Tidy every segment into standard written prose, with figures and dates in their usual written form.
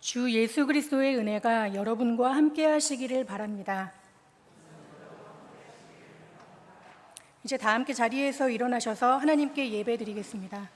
주 예수 그리스도의 은혜가 여러분과 함께 하시기를 바랍니다. 이제 다 함께 자리에서 일어나셔서 하나님께 예배드리겠습니다.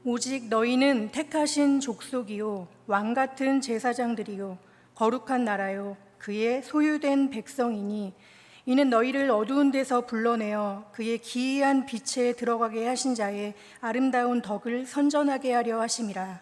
오직 너희는 택하신 족속이요 왕 같은 제사장들이요 거룩한 나라요 그의 소유된 백성이니 이는 너희를 어두운 데서 불러내어 그의 기이한 빛에 들어가게 하신 자의 아름다운 덕을 선전하게 하려 하심이라.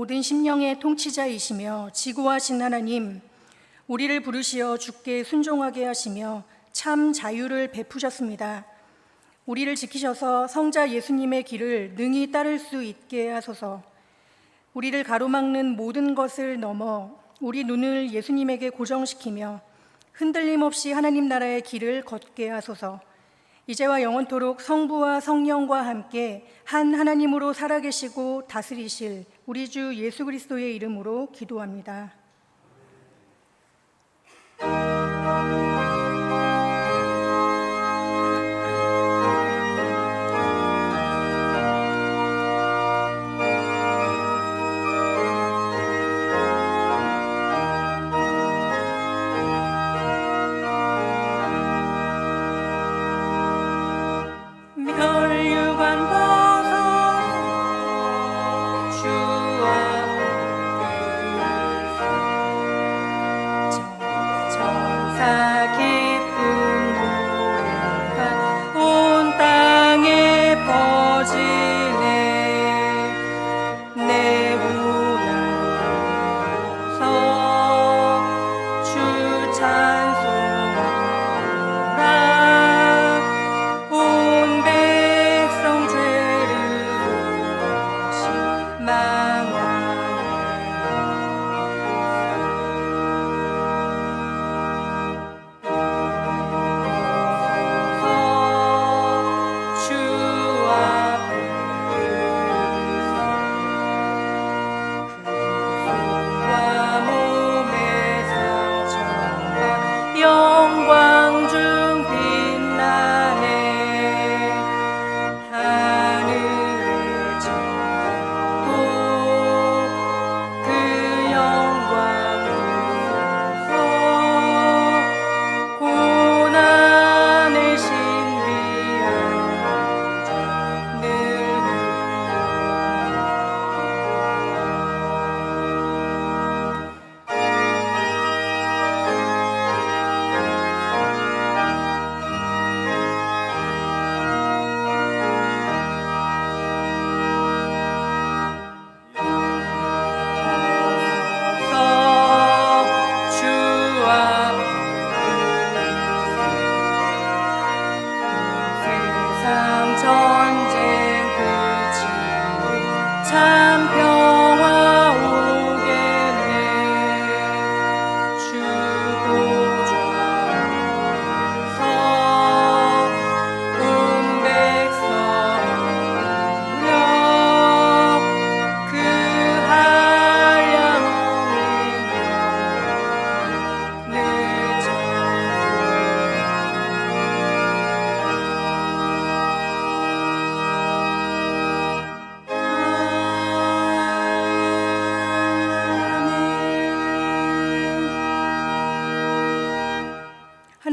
모든 심령의 통치자이시며 지고하신 하나님, 우리를 부르시어 주께 순종하게 하시며 참 자유를 베푸셨습니다. 우리를 지키셔서 성자 예수님의 길을 능히 따를 수 있게 하소서. 우리를 가로막는 모든 것을 넘어 우리 눈을 예수님에게 고정시키며 흔들림 없이 하나님 나라의 길을 걷게 하소서. 이제와 영원토록 성부와 성령과 함께 한 하나님으로 살아계시고 다스리실 우리 주 예수 그리스도의 이름으로 기도합니다. 주 앞에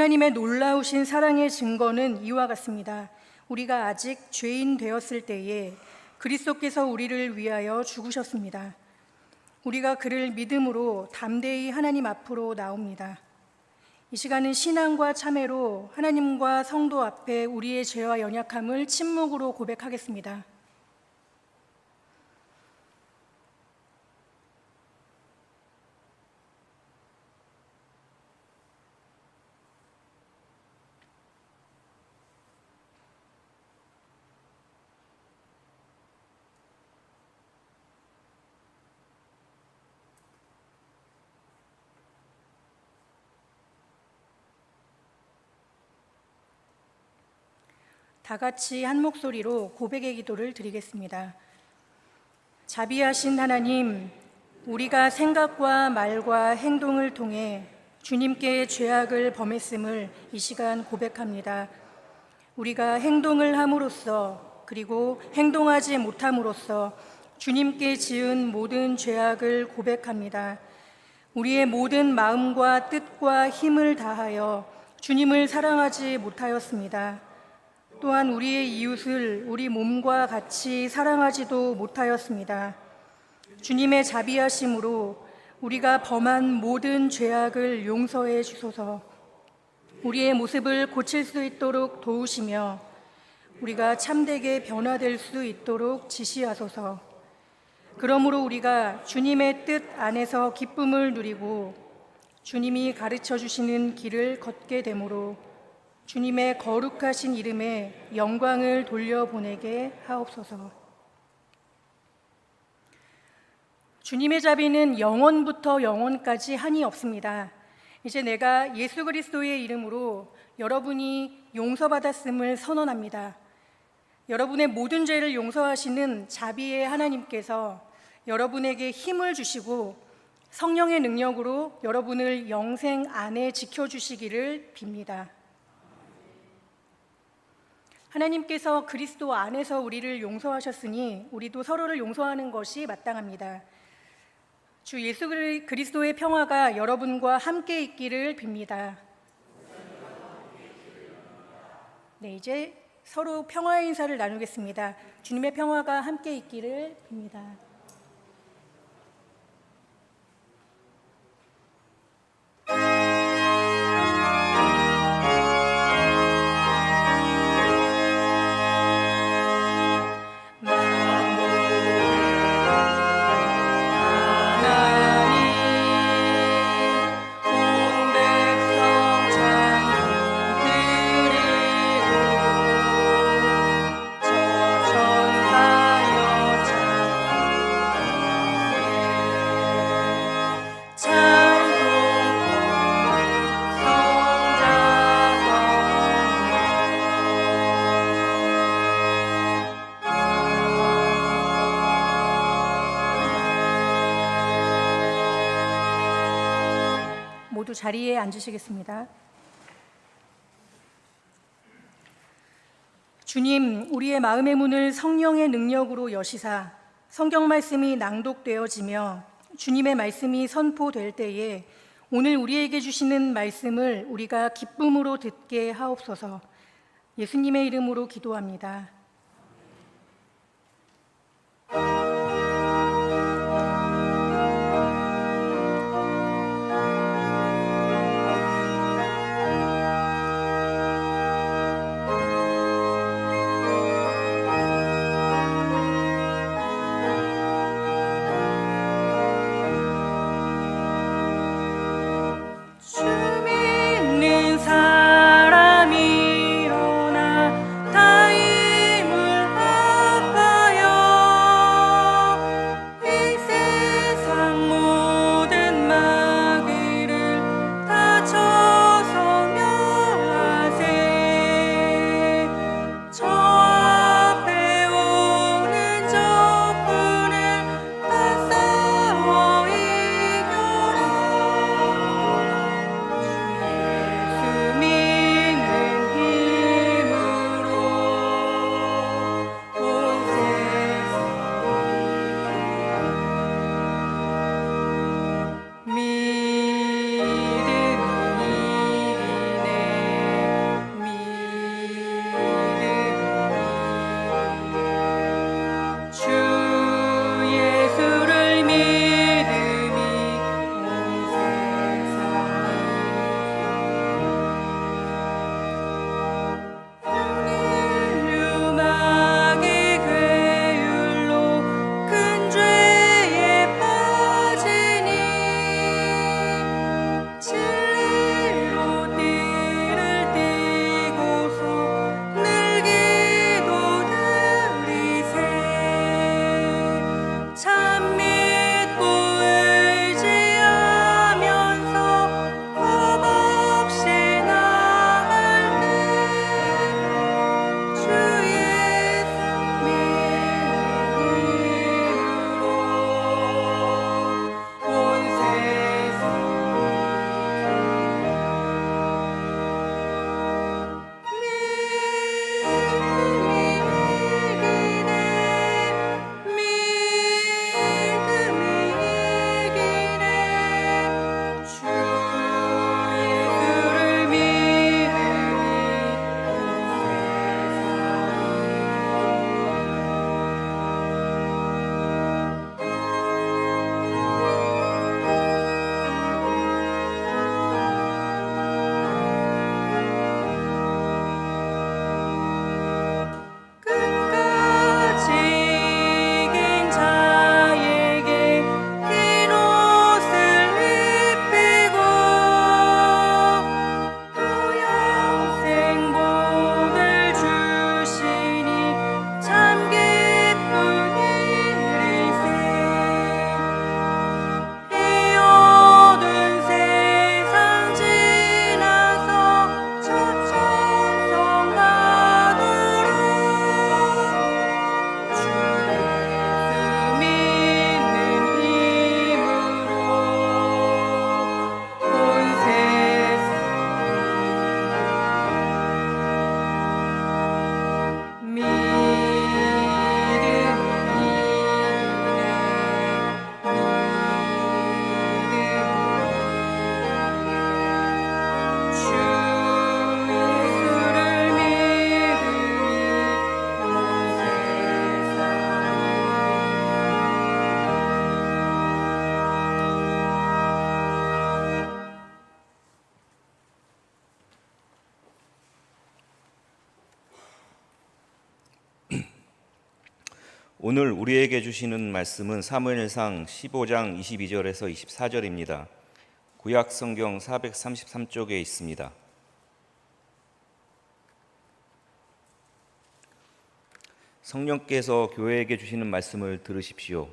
하나님의 놀라우신 사랑의 증거는 이와 같습니다. 우리가 아직 죄인 되었을 때에 그리스도께서 우리를 위하여 죽으셨습니다. 우리가 그를 믿음으로 담대히 하나님 앞으로 나옵니다. 이 시간은 신앙과 참회로 하나님과 성도 앞에 우리의 죄와 연약함을 침묵으로 고백하겠습니다. 다 같이 한 목소리로 고백의 기도를 드리겠습니다. 자비하신 하나님, 우리가 생각과 말과 행동을 통해 주님께 죄악을 범했음을 이 시간 고백합니다. 우리가 행동을 함으로써 그리고 행동하지 못함으로써 주님께 지은 모든 죄악을 고백합니다. 우리의 모든 마음과 뜻과 힘을 다하여 주님을 사랑하지 못하였습니다. 또한 우리의 이웃을 우리 몸과 같이 사랑하지도 못하였습니다. 주님의 자비하심으로 우리가 범한 모든 죄악을 용서해 주소서. 우리의 모습을 고칠 수 있도록 도우시며 우리가 참되게 변화될 수 있도록 지시하소서. 그러므로 우리가 주님의 뜻 안에서 기쁨을 누리고 주님이 가르쳐 주시는 길을 걷게 되므로 주님의 거룩하신 이름에 영광을 돌려보내게 하옵소서. 주님의 자비는 영원부터 영원까지 한이 없습니다. 이제 내가 예수 그리스도의 이름으로 여러분이 용서받았음을 선언합니다. 여러분의 모든 죄를 용서하시는 자비의 하나님께서 여러분에게 힘을 주시고 성령의 능력으로 여러분을 영생 안에 지켜주시기를 빕니다. 하나님께서 그리스도 안에서 우리를 용서하셨으니 우리도 서로를 용서하는 것이 마땅합니다. 주 예수 그리스도의 평화가 여러분과 함께 있기를 빕니다. 네, 이제 서로 평화의 인사를 나누겠습니다. 주님의 평화가 함께 있기를 빕니다. 모두 자리에 앉으시겠습니다. 주님, 우리의 마음의 문을 성령의 능력으로 여시사 성경 말씀이 낭독되어지며 주님의 말씀이 선포될 때에 오늘 우리에게 주시는 말씀을 우리가 기쁨으로 듣게 하옵소서. 예수님의 이름으로 기도합니다. 믿는 사람이 일어나 다 오늘 우리에게 주시는 말씀은 사무엘상 15장 22절에서 24절입니다. 구약 성경 433쪽에 있습니다. 성령께서 교회에게 주시는 말씀을 들으십시오.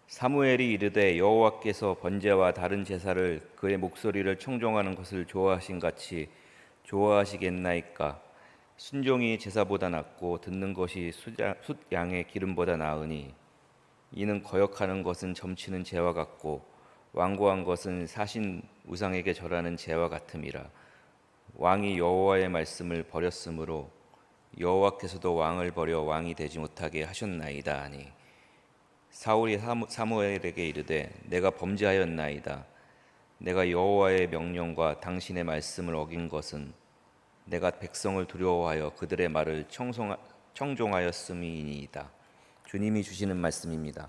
사무엘이 이르되 여호와께서 번제와 다른 제사를 그의 목소리를 청종하는 것을 좋아하신 같이 좋아하시겠나이까. 순종이 제사보다 낫고 듣는 것이 숫양의 기름보다 나으니 이는 거역하는 것은 점치는 재와 같고 완고한 것은 사신 우상에게 절하는 재와 같음이라. 왕이 여호와의 말씀을 버렸으므로 여호와께서도 왕을 버려 왕이 되지 못하게 하셨나이다 하니 사울이 사무엘에게 이르되 내가 범죄하였나이다. 내가 여호와의 명령과 당신의 말씀을 어긴 것은 내가 백성을 두려워하여 그들의 말을 청종하였음이니이다. 주님이 주시는 말씀입니다.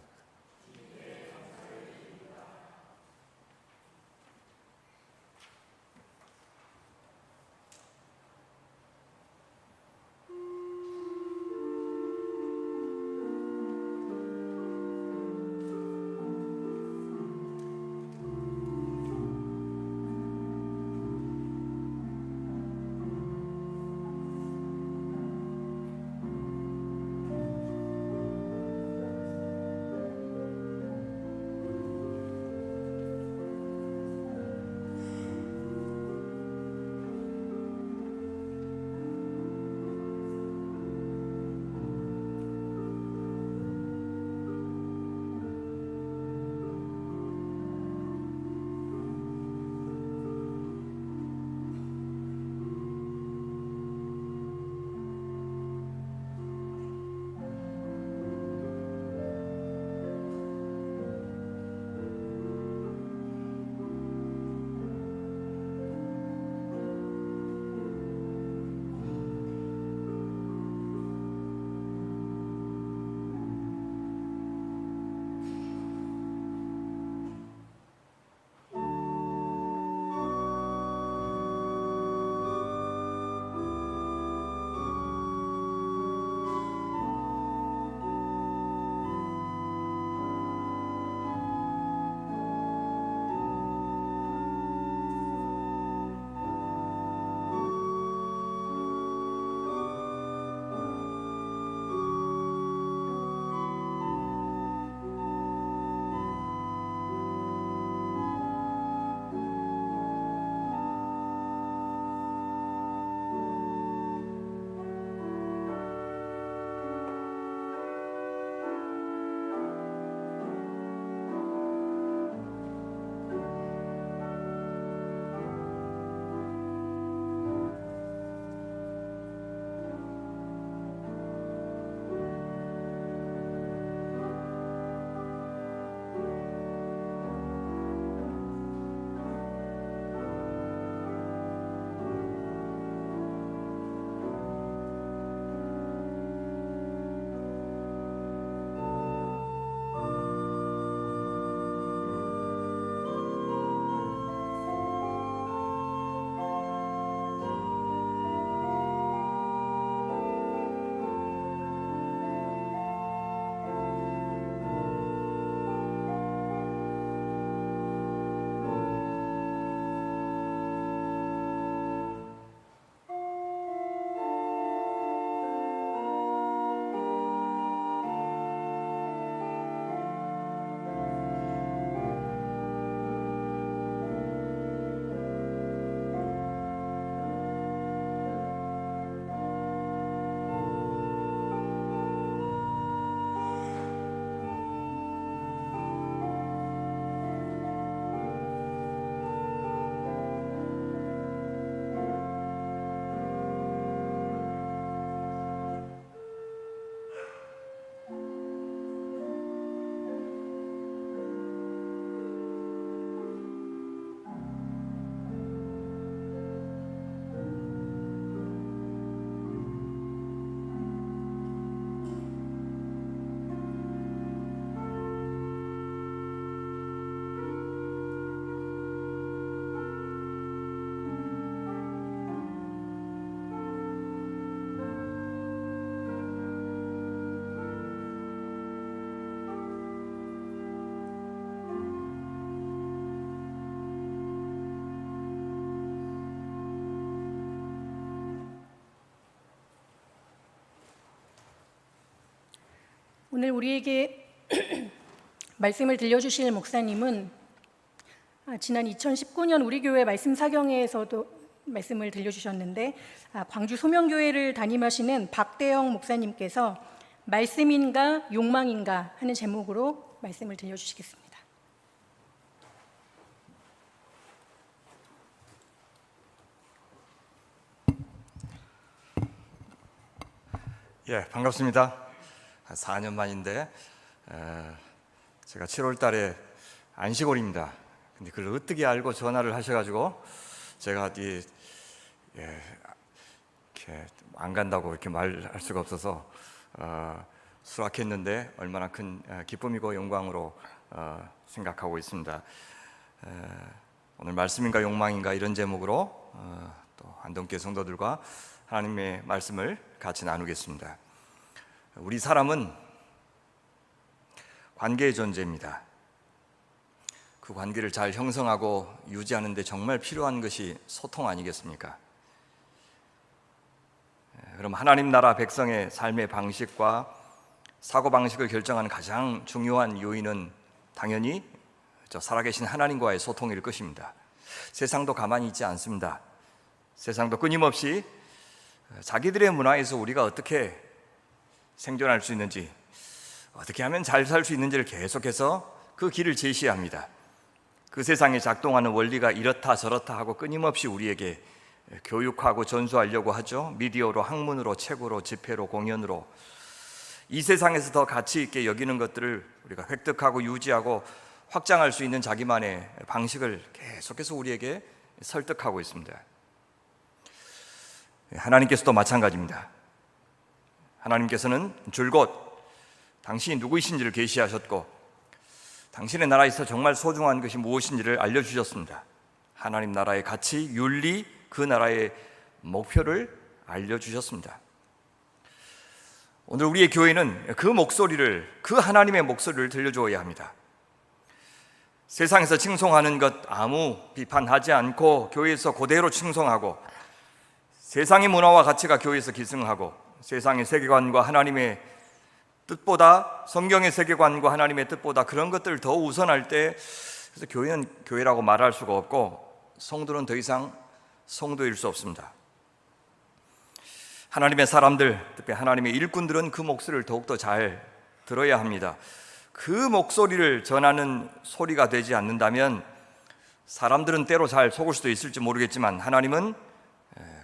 오늘 우리에게 말씀을 들려주실 목사님은 지난 2019년 우리 교회 말씀 사경회에서도 말씀을 들려주셨는데 광주 소명교회를 담임하시는 박대영 목사님께서 말씀인가 욕망인가 하는 제목으로 말씀을 들려주시겠습니다. 예, 반갑습니다. 4년 만인데 제가 7월 달에 안식월입니다. 근데 그걸 어떻게 알고 전화를 하셔가지고 제가 이렇게 안 간다고 이렇게 말할 수가 없어서 수락했는데 얼마나 큰 기쁨이고 영광으로 생각하고 있습니다. 오늘 말씀인가 욕망인가 이런 제목으로 또 안동교회 성도들과 하나님의 말씀을 같이 나누겠습니다. 우리 사람은 관계의 존재입니다. 그 관계를 잘 형성하고 유지하는 데 정말 필요한 것이 소통 아니겠습니까? 그럼 하나님 나라 백성의 삶의 방식과 사고방식을 결정하는 가장 중요한 요인은 당연히 살아계신 하나님과의 소통일 것입니다. 세상도 가만히 있지 않습니다. 세상도 끊임없이 자기들의 문화에서 우리가 어떻게 생존할 수 있는지, 어떻게 하면 잘 살 수 있는지를 계속해서 그 길을 제시합니다. 그 세상에 작동하는 원리가 이렇다 저렇다 하고 끊임없이 우리에게 교육하고 전수하려고 하죠. 미디어로, 학문으로, 책으로, 집회로, 공연으로. 이 세상에서 더 가치 있게 여기는 것들을 우리가 획득하고 유지하고 확장할 수 있는 자기만의 방식을 계속해서 우리에게 설득하고 있습니다. 하나님께서도 마찬가지입니다. 하나님께서는 줄곧 당신이 누구이신지를 계시하셨고 당신의 나라에서 정말 소중한 것이 무엇인지를 알려주셨습니다. 하나님 나라의 가치, 윤리, 그 나라의 목표를 알려주셨습니다. 오늘 우리의 교회는 그 목소리를, 그 하나님의 목소리를 들려주어야 합니다. 세상에서 칭송하는 것 아무 비판하지 않고 교회에서 그대로 칭송하고 세상의 문화와 가치가 교회에서 기승하고 세상의 세계관과 하나님의 뜻보다, 성경의 세계관과 하나님의 뜻보다 그런 것들을 더 우선할 때, 그래서 교회는 교회라고 말할 수가 없고 성도는 더 이상 성도일 수 없습니다. 하나님의 사람들, 특히 하나님의 일꾼들은 그 목소리를 더욱더 잘 들어야 합니다. 그 목소리를 전하는 소리가 되지 않는다면 사람들은 때로 잘 속을 수도 있을지 모르겠지만 하나님은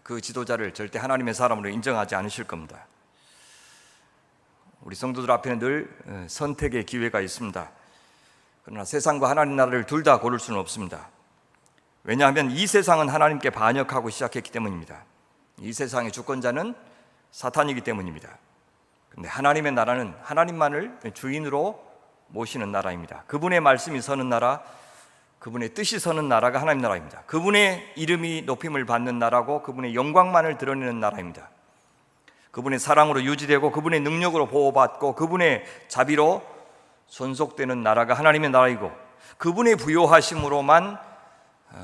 그 지도자를 절대 하나님의 사람으로 인정하지 않으실 겁니다. 우리 성도들 앞에는 늘 선택의 기회가 있습니다. 그러나 세상과 하나님 나라를 둘 다 고를 수는 없습니다. 왜냐하면 이 세상은 하나님께 반역하고 시작했기 때문입니다. 이 세상의 주권자는 사탄이기 때문입니다. 그런데 하나님의 나라는 하나님만을 주인으로 모시는 나라입니다. 그분의 말씀이 서는 나라, 그분의 뜻이 서는 나라가 하나님 나라입니다. 그분의 이름이 높임을 받는 나라고 그분의 영광만을 드러내는 나라입니다. 그분의 사랑으로 유지되고 그분의 능력으로 보호받고 그분의 자비로 존속되는 나라가 하나님의 나라이고 그분의 부요하심으로만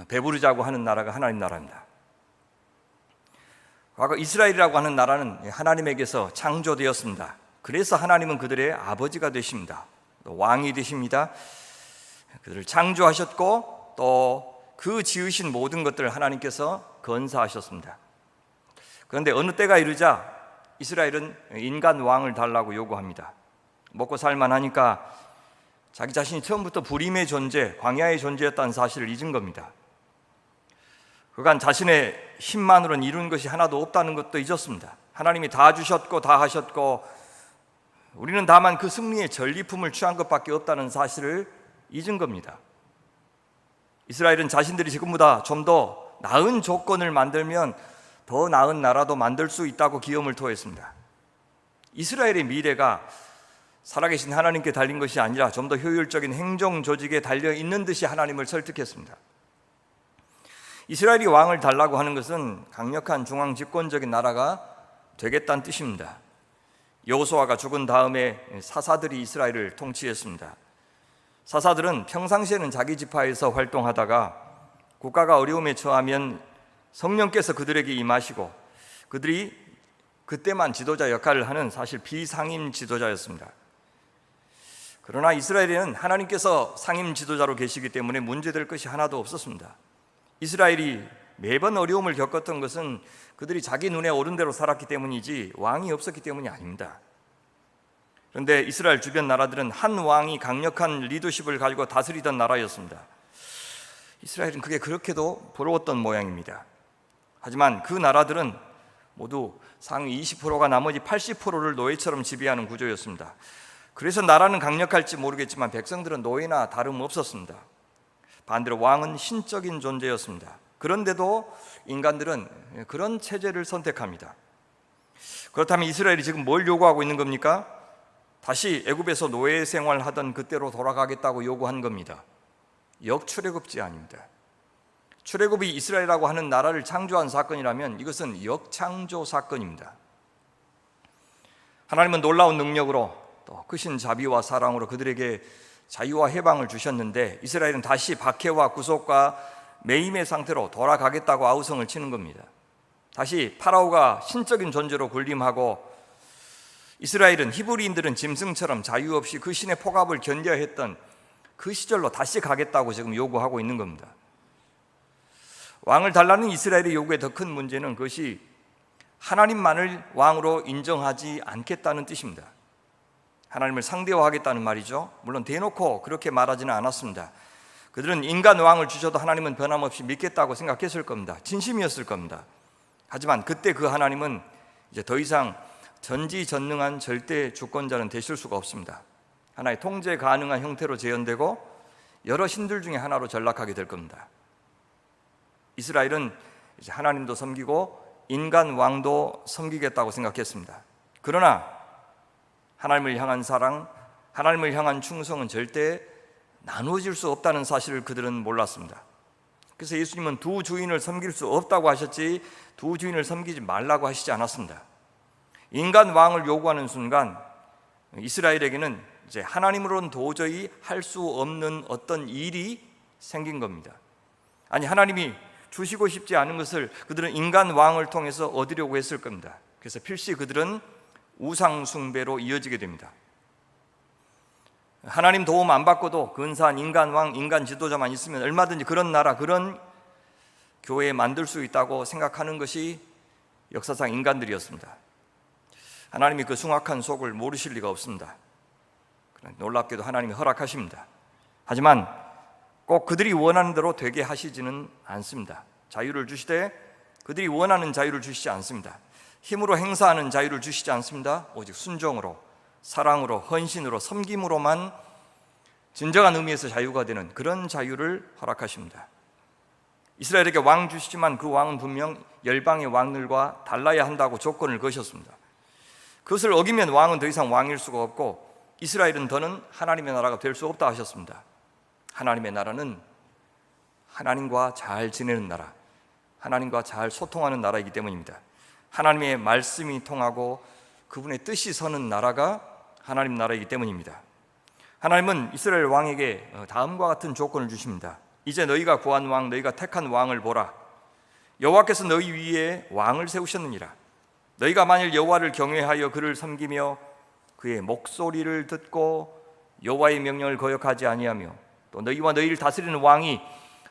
배부르자고 하는 나라가 하나님 나라입니다. 과거 이스라엘이라고 하는 나라는 하나님에게서 창조되었습니다. 그래서 하나님은 그들의 아버지가 되십니다. 또 왕이 되십니다. 그들을 창조하셨고 또 그 지으신 모든 것들을 하나님께서 건사하셨습니다. 그런데 어느 때가 이르자 이스라엘은 인간 왕을 달라고 요구합니다. 먹고 살만하니까 자기 자신이 처음부터 불임의 존재, 광야의 존재였다는 사실을 잊은 겁니다. 그간 자신의 힘만으로는 이룬 것이 하나도 없다는 것도 잊었습니다. 하나님이 다 주셨고 다 하셨고 우리는 다만 그 승리의 전리품을 취한 것밖에 없다는 사실을 잊은 겁니다. 이스라엘은 자신들이 지금보다 좀 더 나은 조건을 만들면 더 나은 나라도 만들 수 있다고 기염을 토했습니다. 이스라엘의 미래가 살아계신 하나님께 달린 것이 아니라 좀 더 효율적인 행정 조직에 달려 있는 듯이 하나님을 설득했습니다. 이스라엘이 왕을 달라고 하는 것은 강력한 중앙 집권적인 나라가 되겠다는 뜻입니다. 여호수아가 죽은 다음에 사사들이 이스라엘을 통치했습니다. 사사들은 평상시에는 자기 지파에서 활동하다가 국가가 어려움에 처하면 성령께서 그들에게 임하시고 그들이 그때만 지도자 역할을 하는 사실 비상임 지도자였습니다. 그러나 이스라엘에는 하나님께서 상임 지도자로 계시기 때문에 문제될 것이 하나도 없었습니다. 이스라엘이 매번 어려움을 겪었던 것은 그들이 자기 눈에 오른 대로 살았기 때문이지 왕이 없었기 때문이 아닙니다. 그런데 이스라엘 주변 나라들은 한 왕이 강력한 리더십을 가지고 다스리던 나라였습니다. 이스라엘은 그게 그렇게도 부러웠던 모양입니다. 하지만 그 나라들은 모두 상위 20%가 나머지 80%를 노예처럼 지배하는 구조였습니다. 그래서 나라는 강력할지 모르겠지만 백성들은 노예나 다름없었습니다. 반대로 왕은 신적인 존재였습니다. 그런데도 인간들은 그런 체제를 선택합니다. 그렇다면 이스라엘이 지금 뭘 요구하고 있는 겁니까? 다시 애굽에서 노예 생활하던 그때로 돌아가겠다고 요구한 겁니다. 역출애굽제 아닙니다. 출애굽이 이스라엘이라고 하는 나라를 창조한 사건이라면 이것은 역창조 사건입니다. 하나님은 놀라운 능력으로 또 크신 자비와 사랑으로 그들에게 자유와 해방을 주셨는데 이스라엘은 다시 박해와 구속과 매임의 상태로 돌아가겠다고 아우성을 치는 겁니다. 다시 파라오가 신적인 존재로 군림하고 이스라엘은 히브리인들은 짐승처럼 자유 없이 그 신의 폭압을 견뎌야 했던 그 시절로 다시 가겠다고 지금 요구하고 있는 겁니다. 왕을 달라는 이스라엘의 요구의 더 큰 문제는 그것이 하나님만을 왕으로 인정하지 않겠다는 뜻입니다. 하나님을 상대화하겠다는 말이죠. 물론 대놓고 그렇게 말하지는 않았습니다. 그들은 인간 왕을 주셔도 하나님은 변함없이 믿겠다고 생각했을 겁니다. 진심이었을 겁니다. 하지만 그때 그 하나님은 이제 더 이상 전지전능한 절대 주권자는 되실 수가 없습니다. 하나의 통제 가능한 형태로 재현되고 여러 신들 중에 하나로 전락하게 될 겁니다. 이스라엘은 이제 하나님도 섬기고 인간 왕도 섬기겠다고 생각했습니다. 그러나 하나님을 향한 사랑, 하나님을 향한 충성은 절대 나누어질 수 없다는 사실을 그들은 몰랐습니다. 그래서 예수님은 두 주인을 섬길 수 없다고 하셨지 두 주인을 섬기지 말라고 하시지 않았습니다. 인간 왕을 요구하는 순간 이스라엘에게는 이제 하나님으로는 도저히 할 수 없는 어떤 일이 생긴 겁니다. 아니, 하나님이 주시고 싶지 않은 것을 그들은 인간 왕을 통해서 얻으려고 했을 겁니다. 그래서 필시 그들은 우상 숭배로 이어지게 됩니다. 하나님 도움 안 받고도 근사한 인간 왕, 인간 지도자만 있으면 얼마든지 그런 나라, 그런 교회 만들 수 있다고 생각하는 것이 역사상 인간들이었습니다. 하나님이 그 숭악한 속을 모르실 리가 없습니다. 놀랍게도 하나님이 허락하십니다. 하지만 꼭 그들이 원하는 대로 되게 하시지는 않습니다. 자유를 주시되 그들이 원하는 자유를 주시지 않습니다. 힘으로 행사하는 자유를 주시지 않습니다. 오직 순종으로, 사랑으로, 헌신으로, 섬김으로만 진정한 의미에서 자유가 되는 그런 자유를 허락하십니다. 이스라엘에게 왕 주시지만 그 왕은 분명 열방의 왕들과 달라야 한다고 조건을 거셨습니다. 그것을 어기면 왕은 더 이상 왕일 수가 없고 이스라엘은 더는 하나님의 나라가 될 수 없다 하셨습니다. 하나님의 나라는 하나님과 잘 지내는 나라, 하나님과 잘 소통하는 나라이기 때문입니다. 하나님의 말씀이 통하고 그분의 뜻이 서는 나라가 하나님 나라이기 때문입니다. 하나님은 이스라엘 왕에게 다음과 같은 조건을 주십니다. 이제 너희가 구한 왕, 너희가 택한 왕을 보라. 여호와께서 너희 위에 왕을 세우셨느니라. 너희가 만일 여호와를 경외하여 그를 섬기며 그의 목소리를 듣고 여호와의 명령을 거역하지 아니하며 또 너희와 너희를 다스리는 왕이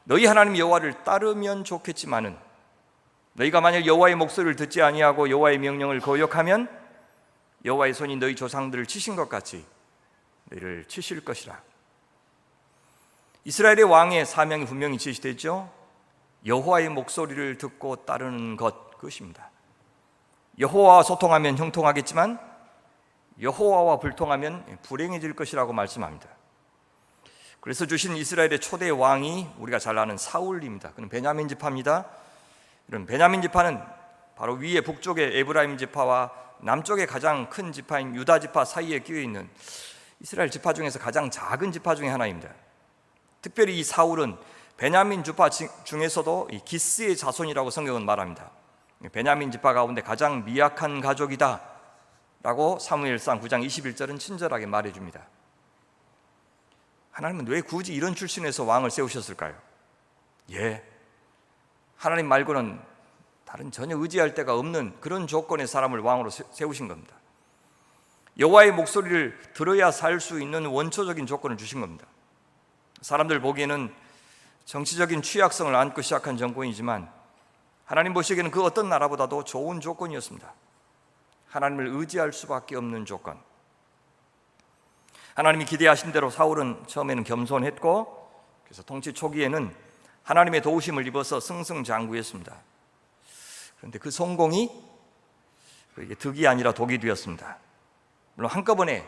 너희 하나님 여호와를 따르면 좋겠지만은 너희가 만일 여호와의 목소리를 듣지 아니하고 여호와의 명령을 거역하면 여호와의 손이 너희 조상들을 치신 것 같이 너희를 치실 것이라. 이스라엘의 왕의 사명이 분명히 제시되죠. 여호와의 목소리를 듣고 따르는 것, 그것입니다. 여호와와 소통하면 형통하겠지만 여호와와 불통하면 불행해질 것이라고 말씀합니다. 그래서 주신 이스라엘의 초대 왕이 우리가 잘 아는 사울입니다. 그는 베냐민 지파입니다. 이런 베냐민 지파는 바로 위에 북쪽의 에브라임 지파와 남쪽의 가장 큰 지파인 유다 지파 사이에 끼어 있는 이스라엘 지파 중에서 가장 작은 지파 중에 하나입니다. 특별히 이 사울은 베냐민 지파 중에서도 이 기스의 자손이라고 성경은 말합니다. 베냐민 지파 가운데 가장 미약한 가족이다 라고 사무엘상 9장 21절은 친절하게 말해줍니다. 하나님은 왜 굳이 이런 출신에서 왕을 세우셨을까요? 하나님 말고는 다른 전혀 의지할 데가 없는 그런 조건의 사람을 왕으로 세우신 겁니다. 여호와의 목소리를 들어야 살 수 있는 원초적인 조건을 주신 겁니다. 사람들 보기에는 정치적인 취약성을 안고 시작한 정권이지만 하나님 보시기에는 그 어떤 나라보다도 좋은 조건이었습니다. 하나님을 의지할 수밖에 없는 조건. 하나님이 기대하신 대로 사울은 처음에는 겸손했고, 그래서 통치 초기에는 하나님의 도우심을 입어서 승승장구했습니다. 그런데 그 성공이 이게 득이 아니라 독이 되었습니다. 물론 한꺼번에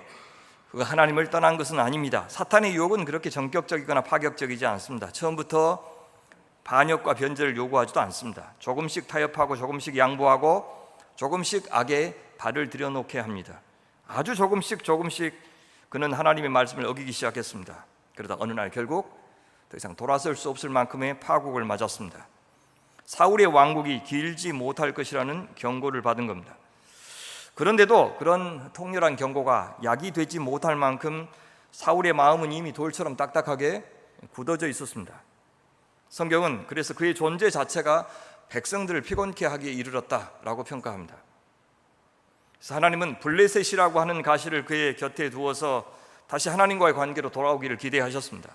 그가 하나님을 떠난 것은 아닙니다. 사탄의 유혹은 그렇게 전격적이거나 파격적이지 않습니다. 처음부터 반역과 변절을 요구하지도 않습니다. 조금씩 타협하고 조금씩 양보하고 조금씩 악에 발을 들여놓게 합니다. 아주 조금씩 그는 하나님의 말씀을 어기기 시작했습니다. 그러다 어느 날 결국 더 이상 돌아설 수 없을 만큼의 파국을 맞았습니다. 사울의 왕국이 길지 못할 것이라는 경고를 받은 겁니다. 그런데도 그런 통렬한 경고가 약이 되지 못할 만큼 사울의 마음은 이미 돌처럼 딱딱하게 굳어져 있었습니다. 성경은 그래서 그의 존재 자체가 백성들을 피곤케 하기에 이르렀다라고 평가합니다. 그래서 하나님은 블레셋이라고 하는 가시를 그의 곁에 두어서 다시 하나님과의 관계로 돌아오기를 기대하셨습니다.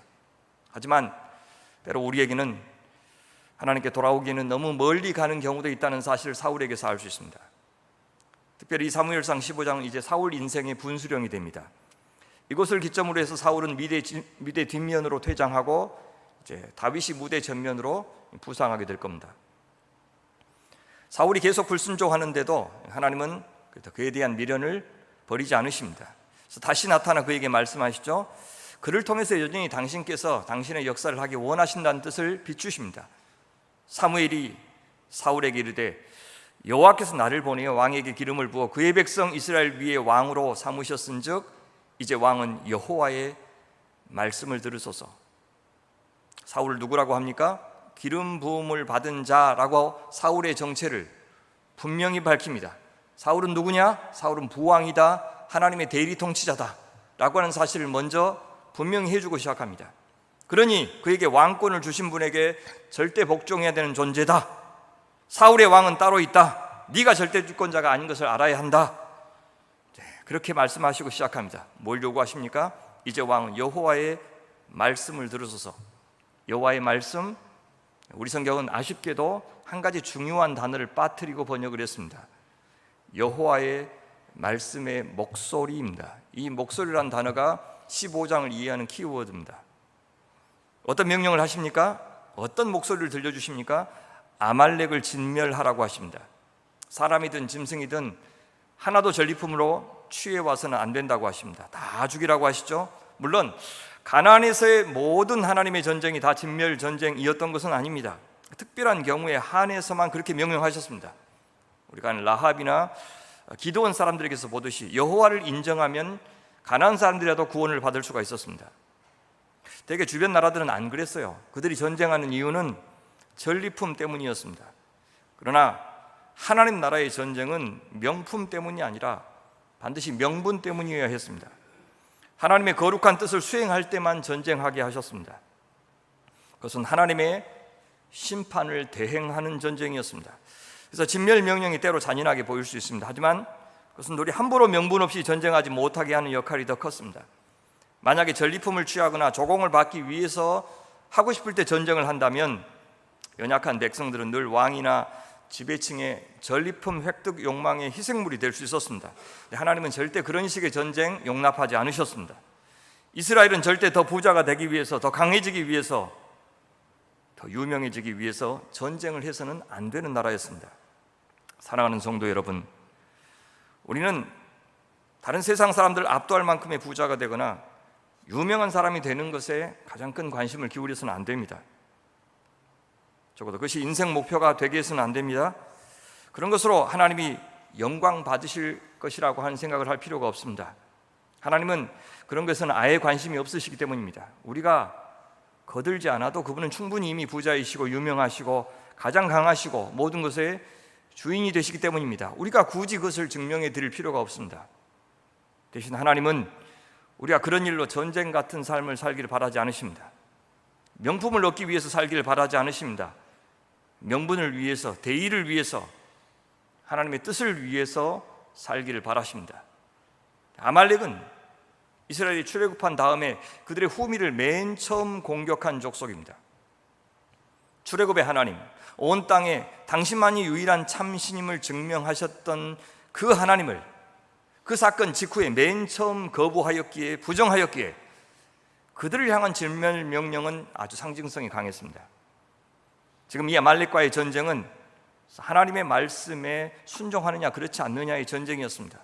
하지만 때로 우리에게는 하나님께 돌아오기에는 너무 멀리 가는 경우도 있다는 사실을 사울에게서 알 수 있습니다. 특별히 사무엘상 15장은 이제 사울 인생의 분수령이 됩니다. 이곳을 기점으로 해서 사울은 미대 뒷면으로 퇴장하고 이제 다윗이 무대 전면으로 부상하게 될 겁니다. 사울이 계속 불순종하는데도 하나님은 그에 대한 미련을 버리지 않으십니다. 그래서 다시 나타나 그에게 말씀하시죠. 그를 통해서 여전히 당신께서 당신의 역사를 하기 원하신다는 뜻을 비추십니다. 사무엘이 사울에게 이르되 여호와께서 나를 보내어 왕에게 기름을 부어 그의 백성 이스라엘 위에 왕으로 삼으셨은즉 이제 왕은 여호와의 말씀을 들으소서. 사울을 누구라고 합니까? 기름 부음을 받은 자라고 사울의 정체를 분명히 밝힙니다. 사울은 누구냐? 사울은 부왕이다, 하나님의 대리 통치자다 라고 하는 사실을 먼저 분명히 해주고 시작합니다. 그러니 그에게 왕권을 주신 분에게 절대 복종해야 되는 존재다. 사울의 왕은 따로 있다. 네가 절대 주권자가 아닌 것을 알아야 한다. 그렇게 말씀하시고 시작합니다. 뭘 요구하십니까? 이제 왕은 여호와의 말씀을 들으소서. 여호와의 말씀, 우리 성경은 아쉽게도 한 가지 중요한 단어를 빠뜨리고 번역을 했습니다. 여호와의 말씀의 목소리입니다. 이 목소리란 단어가 15장을 이해하는 키워드입니다. 어떤 명령을 하십니까? 어떤 목소리를 들려주십니까? 아말렉을 진멸하라고 하십니다. 사람이든 짐승이든 하나도 전리품으로 취해와서는 안 된다고 하십니다. 다 죽이라고 하시죠. 물론 가나안에서의 모든 하나님의 전쟁이 다 진멸 전쟁이었던 것은 아닙니다. 특별한 경우에 한해서만 그렇게 명령하셨습니다. 우리가 라합이나 기드온 사람들에게서 보듯이 여호와를 인정하면 가나안 사람들이라도 구원을 받을 수가 있었습니다. 대개 주변 나라들은 안 그랬어요. 그들이 전쟁하는 이유는 전리품 때문이었습니다. 그러나 하나님 나라의 전쟁은 명품 때문이 아니라 반드시 명분 때문이어야 했습니다. 하나님의 거룩한 뜻을 수행할 때만 전쟁하게 하셨습니다. 그것은 하나님의 심판을 대행하는 전쟁이었습니다. 그래서 진멸 명령이 때로 잔인하게 보일 수 있습니다. 하지만 그것은 우리 함부로 명분 없이 전쟁하지 못하게 하는 역할이 더 컸습니다. 만약에 전리품을 취하거나 조공을 받기 위해서 하고 싶을 때 전쟁을 한다면 연약한 백성들은 늘 왕이나 지배층의 전리품 획득 욕망의 희생물이 될 수 있었습니다. 하나님은 절대 그런 식의 전쟁 용납하지 않으셨습니다. 이스라엘은 절대 더 부자가 되기 위해서, 더 강해지기 위해서, 더 유명해지기 위해서 전쟁을 해서는 안 되는 나라였습니다. 사랑하는 성도 여러분, 우리는 다른 세상 사람들 압도할 만큼의 부자가 되거나 유명한 사람이 되는 것에 가장 큰 관심을 기울여서는 안 됩니다. 적어도 그것이 인생 목표가 되게 해서는 안 됩니다. 그런 것으로 하나님이 영광 받으실 것이라고 하는 생각을 할 필요가 없습니다. 하나님은 그런 것에는 아예 관심이 없으시기 때문입니다. 우리가 거들지 않아도 그분은 충분히 이미 부자이시고 유명하시고 가장 강하시고 모든 것의 주인이 되시기 때문입니다. 우리가 굳이 그것을 증명해 드릴 필요가 없습니다. 대신 하나님은 우리가 그런 일로 전쟁 같은 삶을 살기를 바라지 않으십니다. 명품을 얻기 위해서 살기를 바라지 않으십니다. 명분을 위해서, 대의를 위해서, 하나님의 뜻을 위해서 살기를 바라십니다. 아말렉은 이스라엘이 출애굽한 다음에 그들의 후미를 맨 처음 공격한 족속입니다. 출애굽의 하나님, 온 땅에 당신만이 유일한 참신임을 증명하셨던 그 하나님을 그 사건 직후에 맨 처음 거부하였기에, 부정하였기에 그들을 향한 진멸 명령은 아주 상징성이 강했습니다. 지금 이 아말렉과의 전쟁은 하나님의 말씀에 순종하느냐 그렇지 않느냐의 전쟁이었습니다.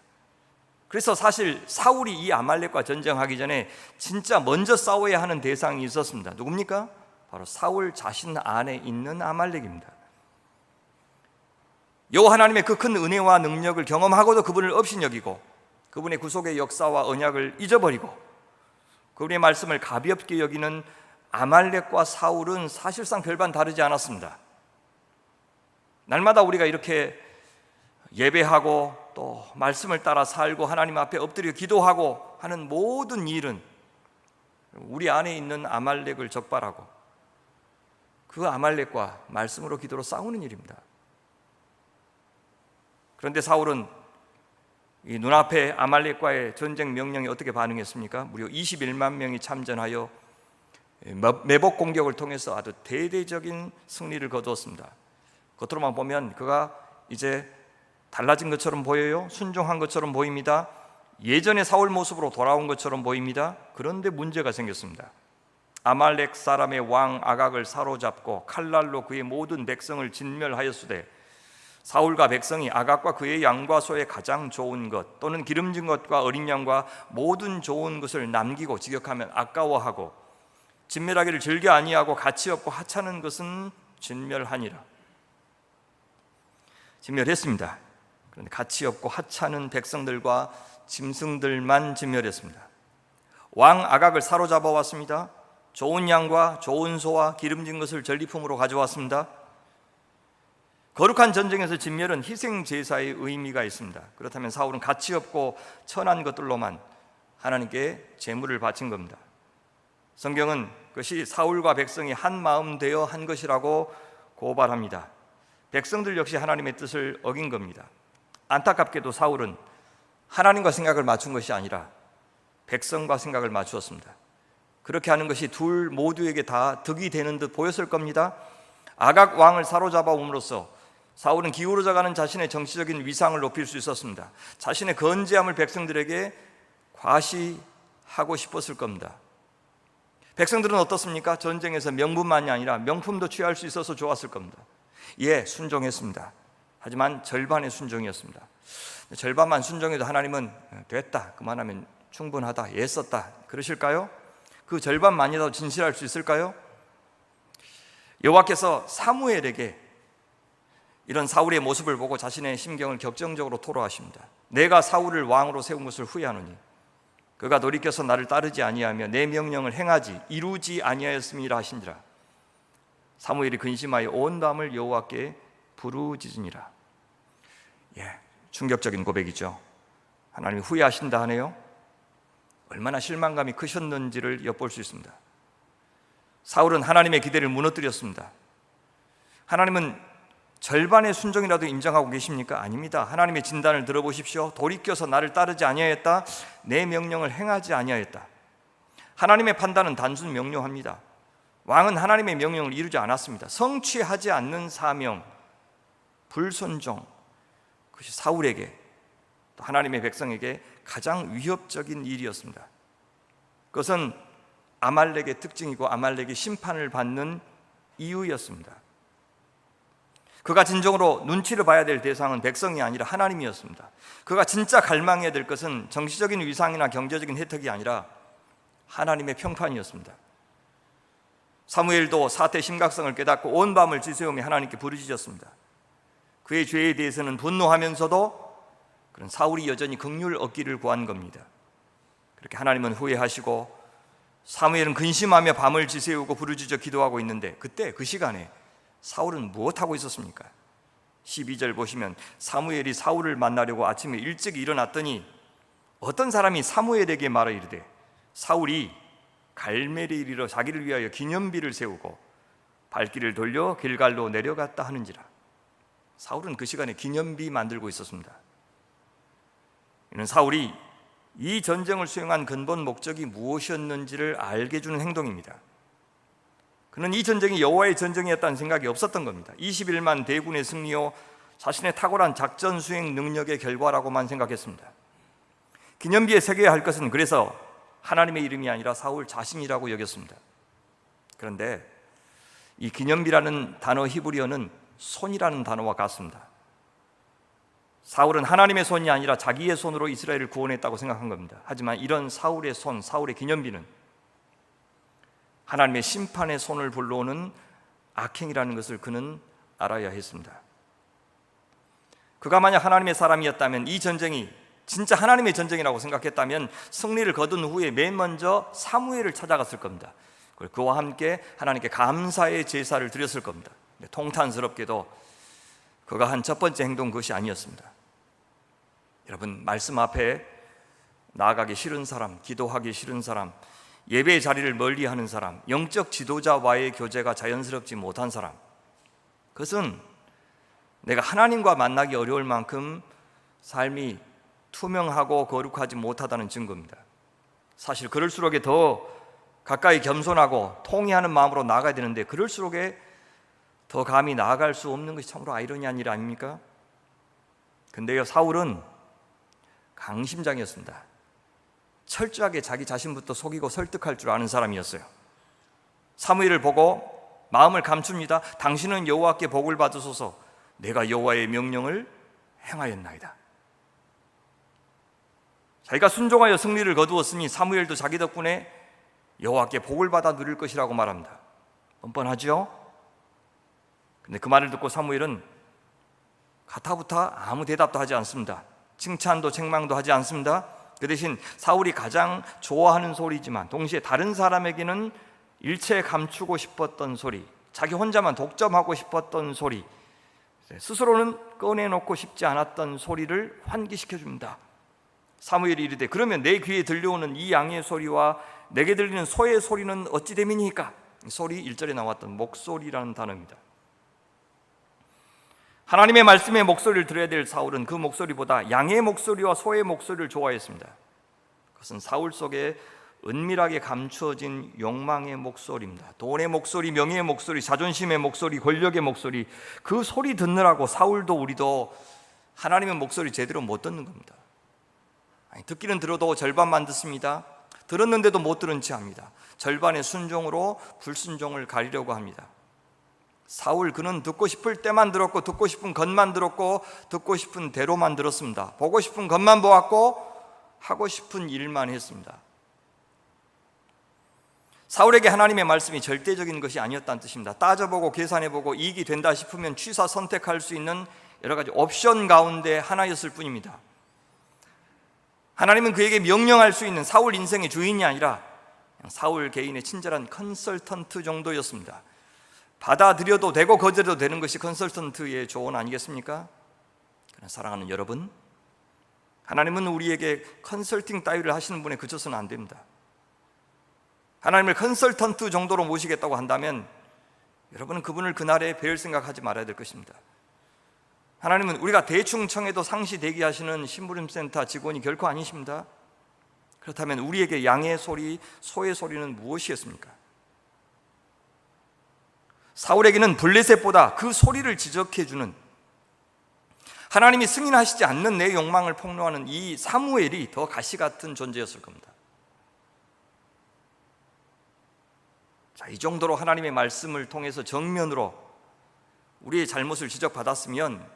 그래서 사실 사울이 이 아말렉과 전쟁하기 전에 진짜 먼저 싸워야 하는 대상이 있었습니다. 누굽니까? 바로 사울 자신 안에 있는 아말렉입니다. 여호와 하나님의 그 큰 은혜와 능력을 경험하고도 그분을 없이 여기고 그분의 구속의 역사와 언약을 잊어버리고 그분의 말씀을 가볍게 여기는 아말렉과 사울은 사실상 별반 다르지 않았습니다. 날마다 우리가 이렇게 예배하고 또 말씀을 따라 살고 하나님 앞에 엎드려 기도하고 하는 모든 일은 우리 안에 있는 아말렉을 적발하고 그 아말렉과 말씀으로 기도로 싸우는 일입니다. 그런데 사울은 이 눈앞에 아말렉과의 전쟁 명령에 어떻게 반응했습니까? 무려 21만 명이 참전하여 매복 공격을 통해서 아주 대대적인 승리를 거두었습니다. 겉으로만 보면 그가 이제 달라진 것처럼 보여요. 순종한 것처럼 보입니다. 예전의 사울 모습으로 돌아온 것처럼 보입니다. 그런데 문제가 생겼습니다. 아말렉 사람의 왕 아각을 사로잡고 칼날로 그의 모든 백성을 진멸하였으되 사울과 백성이 아각과 그의 양과 소의 가장 좋은 것 또는 기름진 것과 어린 양과 모든 좋은 것을 남기고 직역하면 아까워하고 진멸하기를 즐겨 아니하고 가치 없고 하찮은 것은 진멸하니라. 진멸했습니다. 그런데 가치 없고 하찮은 백성들과 짐승들만 진멸했습니다. 왕 아각을 사로잡아 왔습니다. 좋은 양과 좋은 소와 기름진 것을 전리품으로 가져왔습니다. 거룩한 전쟁에서 진멸은 희생 제사의 의미가 있습니다. 그렇다면 사울은 가치 없고 천한 것들로만 하나님께 제물을 바친 겁니다. 성경은 그것이 사울과 백성이 한 마음 되어 한 것이라고 고발합니다. 백성들 역시 하나님의 뜻을 어긴 겁니다. 안타깝게도 사울은 하나님과 생각을 맞춘 것이 아니라 백성과 생각을 맞추었습니다. 그렇게 하는 것이 둘 모두에게 다 득이 되는 듯 보였을 겁니다. 아각 왕을 사로잡아 옴으로써 사울은 기울어져가는 자신의 정치적인 위상을 높일 수 있었습니다. 자신의 건재함을 백성들에게 과시하고 싶었을 겁니다. 백성들은 어떻습니까? 전쟁에서 명분만이 아니라 명품도 취할 수 있어서 좋았을 겁니다. 예, 순종했습니다. 하지만 절반의 순종이었습니다. 절반만 순종해도 하나님은 됐다, 그만하면 충분하다, 애썼다 그러실까요? 그 절반만이라도 진실할 수 있을까요? 여호와께서 사무엘에게 이런 사울의 모습을 보고 자신의 심경을 격정적으로 토로하십니다. 내가 사울을 왕으로 세운 것을 후회하노니 그가 돌이켜서 나를 따르지 아니하며 내 명령을 행하지 이루지 아니하였음이라 하신지라. 사무엘이 근심하여 온 밤을 여호와께 부르짖으니라. 충격적인 고백이죠. 하나님이 후회하신다 하네요. 얼마나 실망감이 크셨는지를 엿볼 수 있습니다. 사울은 하나님의 기대를 무너뜨렸습니다. 하나님은 절반의 순종이라도 인정하고 계십니까? 아닙니다. 하나님의 진단을 들어보십시오. 돌이켜서 나를 따르지 아니하였다, 내 명령을 행하지 아니하였다. 하나님의 판단은 단순 명료합니다. 왕은 하나님의 명령을 이루지 않았습니다. 성취하지 않는 사명, 불순종, 그것이 사울에게 또 하나님의 백성에게 가장 위협적인 일이었습니다. 그것은 아말렉의 특징이고 아말렉이 심판을 받는 이유였습니다. 그가 진정으로 눈치를 봐야 될 대상은 백성이 아니라 하나님이었습니다. 그가 진짜 갈망해야 될 것은 정치적인 위상이나 경제적인 혜택이 아니라 하나님의 평판이었습니다. 사무엘도 사태의 심각성을 깨닫고 온 밤을 지새우며 하나님께 부르짖었습니다. 그의 죄에 대해서는 분노하면서도 그런 사울이 여전히 긍휼을 얻기를 구한 겁니다. 그렇게 하나님은 후회하시고 사무엘은 근심하며 밤을 지새우고 부르짖어 기도하고 있는데 그때 그 시간에 사울은 무엇하고 있었습니까? 12절 보시면 사무엘이 사울을 만나려고 아침에 일찍 일어났더니 어떤 사람이 사무엘에게 말하 이르되 사울이 갈멜에 이르러 자기를 위하여 기념비를 세우고 발길을 돌려 길갈로 내려갔다 하는지라. 사울은 그 시간에 기념비 만들고 있었습니다. 이는 사울이 이 전쟁을 수행한 근본 목적이 무엇이었는지를 알게 해주는 행동입니다. 그는 이 전쟁이 여호와의 전쟁이었다는 생각이 없었던 겁니다. 21만 대군의 승리요 자신의 탁월한 작전 수행 능력의 결과라고만 생각했습니다. 기념비에 새겨야 할 것은 그래서 하나님의 이름이 아니라 사울 자신이라고 여겼습니다. 그런데 이 기념비라는 단어 히브리어는 손이라는 단어와 같습니다. 사울은 하나님의 손이 아니라 자기의 손으로 이스라엘을 구원했다고 생각한 겁니다. 하지만 이런 사울의 손, 사울의 기념비는 하나님의 심판의 손을 불러오는 악행이라는 것을 그는 알아야 했습니다. 그가 만약 하나님의 사람이었다면 이 전쟁이 진짜 하나님의 전쟁이라고 생각했다면 승리를 거둔 후에 맨 먼저 사무엘을 찾아갔을 겁니다. 그리고 그와 함께 하나님께 감사의 제사를 드렸을 겁니다. 통탄스럽게도 그가 한 첫 번째 행동 그것이 아니었습니다. 여러분, 말씀 앞에 나아가기 싫은 사람, 기도하기 싫은 사람, 예배의 자리를 멀리하는 사람, 영적 지도자와의 교제가 자연스럽지 못한 사람, 그것은 내가 하나님과 만나기 어려울 만큼 삶이 투명하고 거룩하지 못하다는 증거입니다. 사실 그럴수록에 더 가까이 겸손하고 통회하는 마음으로 나아가야 되는데 그럴수록에 더 감히 나아갈 수 없는 것이 참으로 아이러니한 일 아닙니까? 근데요, 사울은 강심장이었습니다. 철저하게 자기 자신부터 속이고 설득할 줄 아는 사람이었어요. 사무엘을 보고 마음을 감춥니다. 당신은 여호와께 복을 받으소서. 내가 여호와의 명령을 행하였나이다. 자기가 순종하여 승리를 거두었으니 사무엘도 자기 덕분에 여호와께 복을 받아 누릴 것이라고 말합니다. 뻔뻔하죠? 근데 그 말을 듣고 사무엘은 가타부타 아무 대답도 하지 않습니다. 칭찬도 책망도 하지 않습니다. 그 대신 사울이 가장 좋아하는 소리지만 동시에 다른 사람에게는 일체 감추고 싶었던 소리, 자기 혼자만 독점하고 싶었던 소리, 스스로는 꺼내놓고 싶지 않았던 소리를 환기시켜 줍니다. 사무엘이 이르되 그러면 내 귀에 들려오는 이 양의 소리와 내게 들리는 소의 소리는 어찌 됨이니까? 소리 1절에 나왔던 목소리라는 단어입니다. 하나님의 말씀의 목소리를 들어야 될 사울은 그 목소리보다 양의 목소리와 소의 목소리를 좋아했습니다. 그것은 사울 속에 은밀하게 감추어진 욕망의 목소리입니다. 돈의 목소리, 명예의 목소리, 자존심의 목소리, 권력의 목소리, 그 소리 듣느라고 사울도 우리도 하나님의 목소리 제대로 못 듣는 겁니다. 아니, 듣기는 들어도 절반만 듣습니다. 들었는데도 못 들은 채 합니다. 절반의 순종으로 불순종을 가리려고 합니다. 사울, 그는 듣고 싶을 때만 들었고 듣고 싶은 것만 들었고 듣고 싶은 대로만 들었습니다. 보고 싶은 것만 보았고 하고 싶은 일만 했습니다. 사울에게 하나님의 말씀이 절대적인 것이 아니었다는 뜻입니다. 따져보고 계산해보고 이익이 된다 싶으면 취사 선택할 수 있는 여러 가지 옵션 가운데 하나였을 뿐입니다. 하나님은 그에게 명령할 수 있는 사울 인생의 주인이 아니라 사울 개인의 친절한 컨설턴트 정도였습니다. 받아들여도 되고 거절해도 되는 것이 컨설턴트의 조언 아니겠습니까? 그러나 사랑하는 여러분, 하나님은 우리에게 컨설팅 따위를 하시는 분에 그쳐서는 안 됩니다. 하나님을 컨설턴트 정도로 모시겠다고 한다면 여러분은 그분을 그날에 뵐 생각하지 말아야 될 것입니다. 하나님은 우리가 대충 청해도 상시 대기하시는 심부름센터 직원이 결코 아니십니다. 그렇다면 우리에게 양의 소리, 소의 소리는 무엇이었습니까? 사울에게는 블레셋보다 그 소리를 지적해주는, 하나님이 승인하시지 않는 내 욕망을 폭로하는 이 사무엘이 더 가시같은 존재였을 겁니다. 자, 이 정도로 하나님의 말씀을 통해서 정면으로 우리의 잘못을 지적받았으면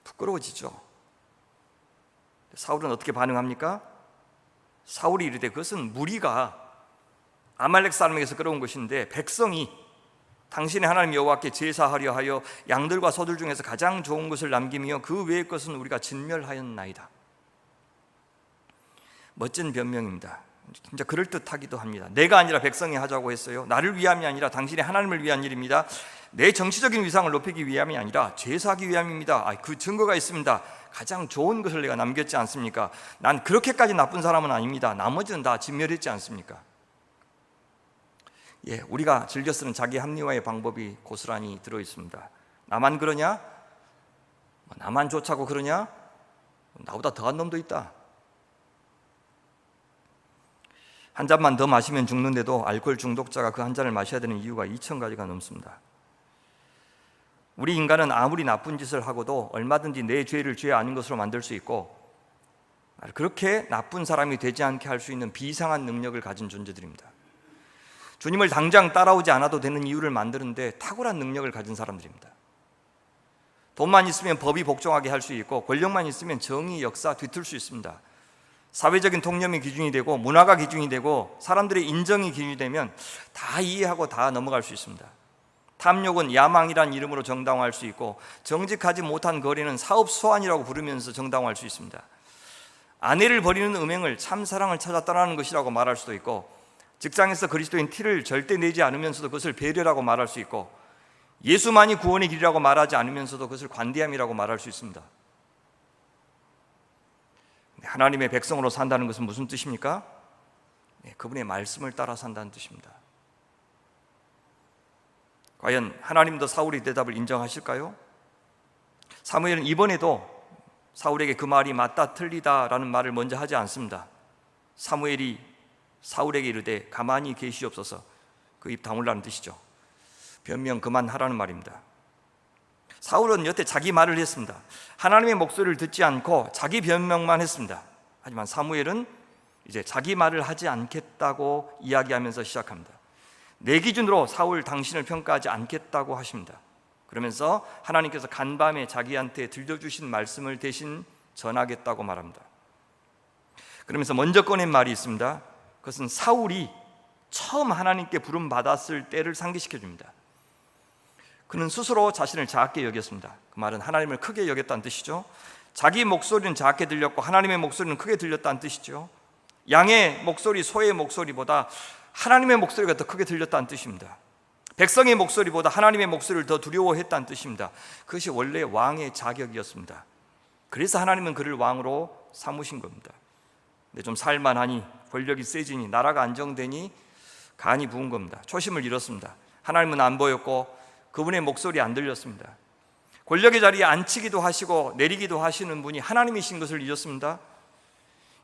부끄러워지죠. 사울은 어떻게 반응합니까? 사울이 이르되 그것은 무리가 아말렉 사람에게서 끌어온 것인데 백성이 당신의 하나님 여호와께 제사하려 하여 양들과 소들 중에서 가장 좋은 것을 남기며 그 외의 것은 우리가 진멸하였나이다. 멋진 변명입니다. 진짜 그럴듯하기도 합니다. 내가 아니라 백성이 하자고 했어요. 나를 위함이 아니라 당신의 하나님을 위한 일입니다. 내 정치적인 위상을 높이기 위함이 아니라 제사하기 위함입니다. 그 증거가 있습니다. 가장 좋은 것을 내가 남겼지 않습니까? 난 그렇게까지 나쁜 사람은 아닙니다. 나머지는 다 진멸했지 않습니까? 예, 우리가 즐겨 쓰는 자기 합리화의 방법이 고스란히 들어있습니다. 나만 그러냐? 나만 좋자고 그러냐? 나보다 더한 놈도 있다. 한 잔만 더 마시면 죽는데도 알코올 중독자가 그 한 잔을 마셔야 되는 이유가 2,000가지가 넘습니다. 우리 인간은 아무리 나쁜 짓을 하고도 얼마든지 내 죄를 죄 아닌 것으로 만들 수 있고, 그렇게 나쁜 사람이 되지 않게 할 수 있는 비상한 능력을 가진 존재들입니다. 주님을 당장 따라오지 않아도 되는 이유를 만드는데 탁월한 능력을 가진 사람들입니다. 돈만 있으면 법이 복종하게 할 수 있고, 권력만 있으면 정의 역사 뒤틀 수 있습니다. 사회적인 통념이 기준이 되고, 문화가 기준이 되고, 사람들의 인정이 기준이 되면 다 이해하고 다 넘어갈 수 있습니다. 탐욕은 야망이란 이름으로 정당화할 수 있고, 정직하지 못한 거래는 사업 소환이라고 부르면서 정당화할 수 있습니다. 아내를 버리는 음행을 참사랑을 찾아 떠나는 것이라고 말할 수도 있고, 직장에서 그리스도인 티를 절대 내지 않으면서도 그것을 배려라고 말할 수 있고, 예수만이 구원의 길이라고 말하지 않으면서도 그것을 관대함이라고 말할 수 있습니다. 하나님의 백성으로 산다는 것은 무슨 뜻입니까? 그분의 말씀을 따라 산다는 뜻입니다. 과연 하나님도 사울의 대답을 인정하실까요? 사무엘은 이번에도 사울에게 그 말이 맞다 틀리다라는 말을 먼저 하지 않습니다. 사무엘이 사울에게 이르되 가만히 계시옵소서, 그 입 다물라는 뜻이죠. 변명 그만하라는 말입니다. 사울은 여태 자기 말을 했습니다. 하나님의 목소리를 듣지 않고 자기 변명만 했습니다. 하지만 사무엘은 이제 자기 말을 하지 않겠다고 이야기하면서 시작합니다. 내 기준으로 사울 당신을 평가하지 않겠다고 하십니다. 그러면서 하나님께서 간밤에 자기한테 들려주신 말씀을 대신 전하겠다고 말합니다. 그러면서 먼저 꺼낸 말이 있습니다. 그것은 사울이 처음 하나님께 부름 받았을 때를 상기시켜 줍니다. 그는 스스로 자신을 작게 여겼습니다. 그 말은 하나님을 크게 여겼다는 뜻이죠. 자기 목소리는 작게 들렸고 하나님의 목소리는 크게 들렸다는 뜻이죠. 양의 목소리, 소의 목소리보다 하나님의 목소리가 더 크게 들렸다는 뜻입니다. 백성의 목소리보다 하나님의 목소리를 더 두려워했다는 뜻입니다. 그것이 원래 왕의 자격이었습니다. 그래서 하나님은 그를 왕으로 삼으신 겁니다. 근데 좀 살만하니, 권력이 세지니, 나라가 안정되니 간이 부은 겁니다. 초심을 잃었습니다. 하나님은 안 보였고 그분의 목소리 안 들렸습니다. 권력의 자리에 앉히기도 하시고 내리기도 하시는 분이 하나님이신 것을 잊었습니다.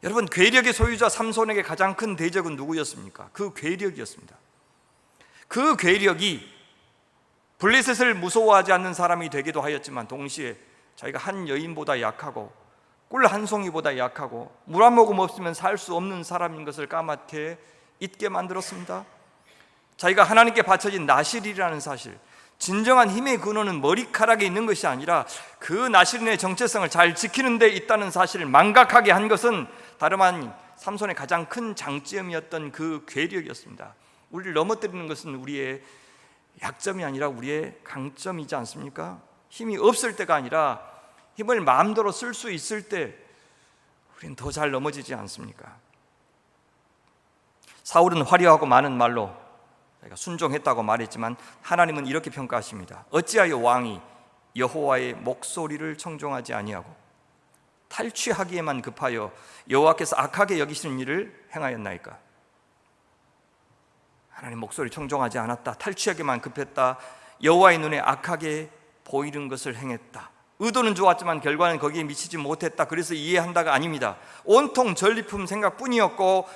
여러분, 괴력의 소유자 삼손에게 가장 큰 대적은 누구였습니까? 그 괴력이었습니다. 그 괴력이 블레셋을 무서워하지 않는 사람이 되기도 하였지만, 동시에 자기가 한 여인보다 약하고 꿀 한 송이보다 약하고 물 한 모금 없으면 살 수 없는 사람인 것을 까맣게 잊게 만들었습니다. 자기가 하나님께 바쳐진 나실이라는 사실, 진정한 힘의 근원은 머리카락에 있는 것이 아니라 그 나실인의 정체성을 잘 지키는 데 있다는 사실을 망각하게 한 것은 다름 아닌 삼손의 가장 큰 장점이었던 그 괴력이었습니다. 우리를 넘어뜨리는 것은 우리의 약점이 아니라 우리의 강점이지 않습니까? 힘이 없을 때가 아니라 힘을 마음대로 쓸 수 있을 때 우리는 더 잘 넘어지지 않습니까? 사울은 화려하고 많은 말로 순종했다고 말했지만 하나님은 이렇게 평가하십니다. 어찌하여 왕이 여호와의 목소리를 청종하지 아니하고 탈취하기에만 급하여 여호와께서 악하게 여기시는 일을 행하였나이까? 하나님 목소리 청종하지 않았다, 탈취하기만 급했다, 여호와의 눈에 악하게 보이는 것을 행했다. 의도는 좋았지만 결과는 거기에 미치지 못했다, 그래서 이해한다가 아닙니다. 온통 전리품 생각뿐이었고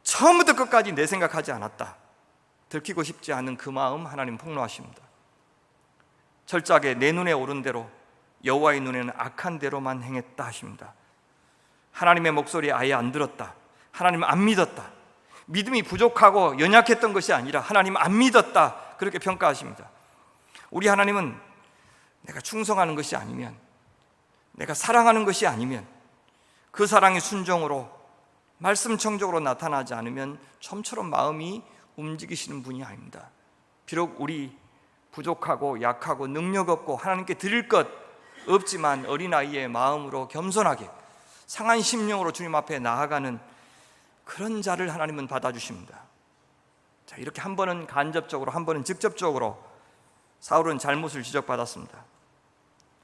처음부터 끝까지 내 생각하지 않았다. 들키고 싶지 않은 그 마음 하나님 폭로하십니다. 철저하게 내 눈에 오른 대로, 여호와의 눈에는 악한 대로만 행했다 하십니다. 하나님의 목소리에 아예 안 들었다, 하나님 안 믿었다, 믿음이 부족하고 연약했던 것이 아니라 하나님 안 믿었다, 그렇게 평가하십니다. 우리 하나님은 내가 충성하는 것이 아니면, 내가 사랑하는 것이 아니면, 그 사랑이 순종으로 말씀 청적으로 나타나지 않으면 좀처럼 마음이 움직이시는 분이 아닙니다. 비록 우리 부족하고 약하고 능력 없고 하나님께 드릴 것 없지만 어린아이의 마음으로 겸손하게 상한 심령으로 주님 앞에 나아가는 그런 자를 하나님은 받아주십니다. 자, 이렇게 한 번은 간접적으로, 한 번은 직접적으로 사울은 잘못을 지적받았습니다.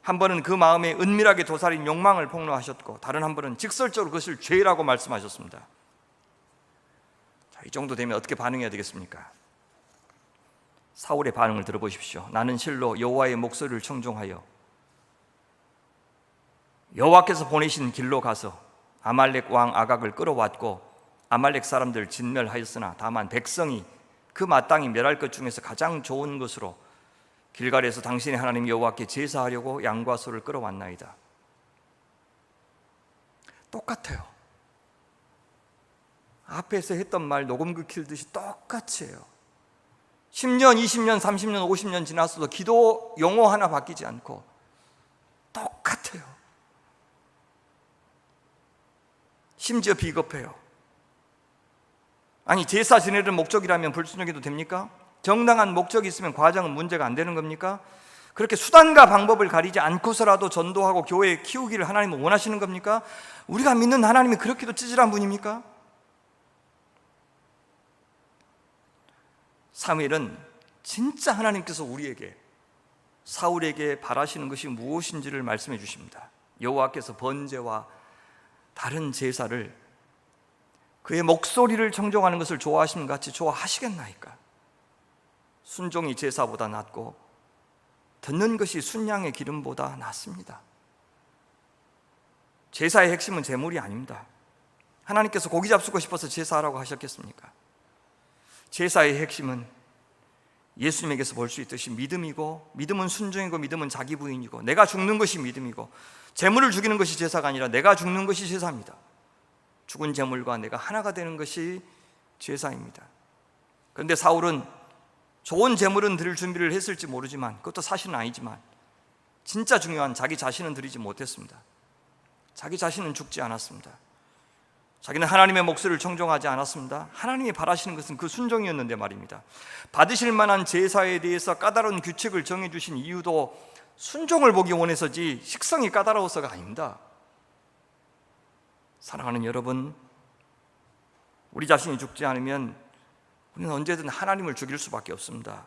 한 번은 그 마음에 은밀하게 도사린 욕망을 폭로하셨고, 다른 한 번은 직설적으로 그것을 죄라고 말씀하셨습니다. 자, 이 정도 되면 어떻게 반응해야 되겠습니까? 사울의 반응을 들어보십시오. 나는 실로 여호와의 목소리를 청종하여 여호와께서 보내신 길로 가서 아말렉 왕 아각을 끌어왔고 아말렉 사람들 진멸하였으나 다만 백성이 그 마땅히 멸할 것 중에서 가장 좋은 것으로 길갈에서 당신의 하나님 여호와께 제사하려고 양과 소를 끌어왔나이다. 똑같아요. 앞에서 했던 말 녹음 긁히듯이 똑같이 해요. 10년, 20년, 30년, 50년 지났어도 기도 용어 하나 바뀌지 않고 똑같아요. 심지어 비겁해요. 아니, 제사 지내는 목적이라면 불순종해도 됩니까? 정당한 목적이 있으면 과정은 문제가 안 되는 겁니까? 그렇게 수단과 방법을 가리지 않고서라도 전도하고 교회 키우기를 하나님은 원하시는 겁니까? 우리가 믿는 하나님이 그렇게도 찌질한 분입니까? 사무엘은 진짜 하나님께서 우리에게, 사울에게 바라시는 것이 무엇인지를 말씀해 주십니다. 여호와께서 번제와 다른 제사를, 그의 목소리를 청종하는 것을 좋아하시는 것 같이 좋아하시겠나이까? 순종이 제사보다 낫고 듣는 것이 순양의 기름보다 낫습니다. 제사의 핵심은 제물이 아닙니다. 하나님께서 고기 잡수고 싶어서 제사하라고 하셨겠습니까? 제사의 핵심은 예수님에게서 볼 수 있듯이 믿음이고, 믿음은 순종이고, 믿음은 자기 부인이고, 내가 죽는 것이 믿음이고, 제물을 죽이는 것이 제사가 아니라 내가 죽는 것이 제사입니다. 죽은 제물과 내가 하나가 되는 것이 제사입니다. 그런데 사울은 좋은 제물은 드릴 준비를 했을지 모르지만, 그것도 사실은 아니지만 진짜 중요한 자기 자신은 드리지 못했습니다. 자기 자신은 죽지 않았습니다. 자기는 하나님의 목소리를 청종하지 않았습니다. 하나님이 바라시는 것은 그 순종이었는데 말입니다. 받으실 만한 제사에 대해서 까다로운 규칙을 정해주신 이유도 순종을 보기 원해서지 식성이 까다로워서가 아닙니다. 사랑하는 여러분, 우리 자신이 죽지 않으면 우리는 언제든 하나님을 죽일 수밖에 없습니다.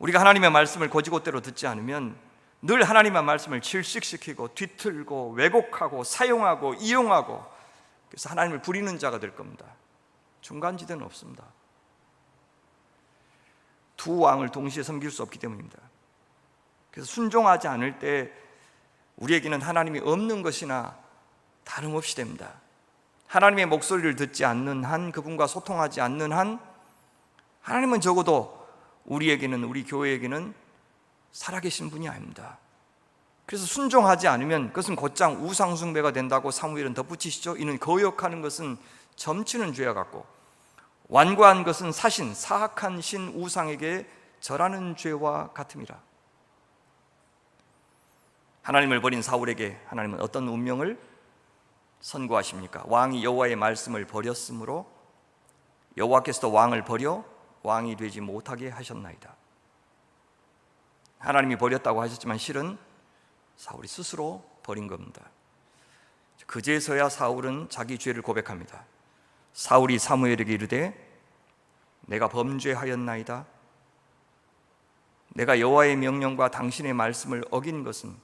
우리가 하나님의 말씀을 거지것대로 듣지 않으면 늘 하나님의 말씀을 질식시키고 뒤틀고 왜곡하고 사용하고 이용하고, 그래서 하나님을 부리는 자가 될 겁니다. 중간지대는 없습니다. 두 왕을 동시에 섬길 수 없기 때문입니다. 그래서 순종하지 않을 때 우리에게는 하나님이 없는 것이나 다름없이 됩니다. 하나님의 목소리를 듣지 않는 한, 그분과 소통하지 않는 한, 하나님은 적어도 우리에게는, 우리 교회에게는 살아계신 분이 아닙니다. 그래서 순종하지 않으면 그것은 곧장 우상숭배가 된다고 사무엘은 덧붙이시죠. 이는 거역하는 것은 점치는 죄와 같고 완고한 것은 사신, 사악한 신 우상에게 절하는 죄와 같음이라. 하나님을 버린 사울에게 하나님은 어떤 운명을 선고하십니까? 왕이 여호와의 말씀을 버렸으므로 여호와께서도 왕을 버려 왕이 되지 못하게 하셨나이다. 하나님이 버렸다고 하셨지만 실은 사울이 스스로 버린 겁니다. 그제서야 사울은 자기 죄를 고백합니다. 사울이 사무엘에게 이르되 내가 범죄하였나이다. 내가 여호와의 명령과 당신의 말씀을 어긴 것은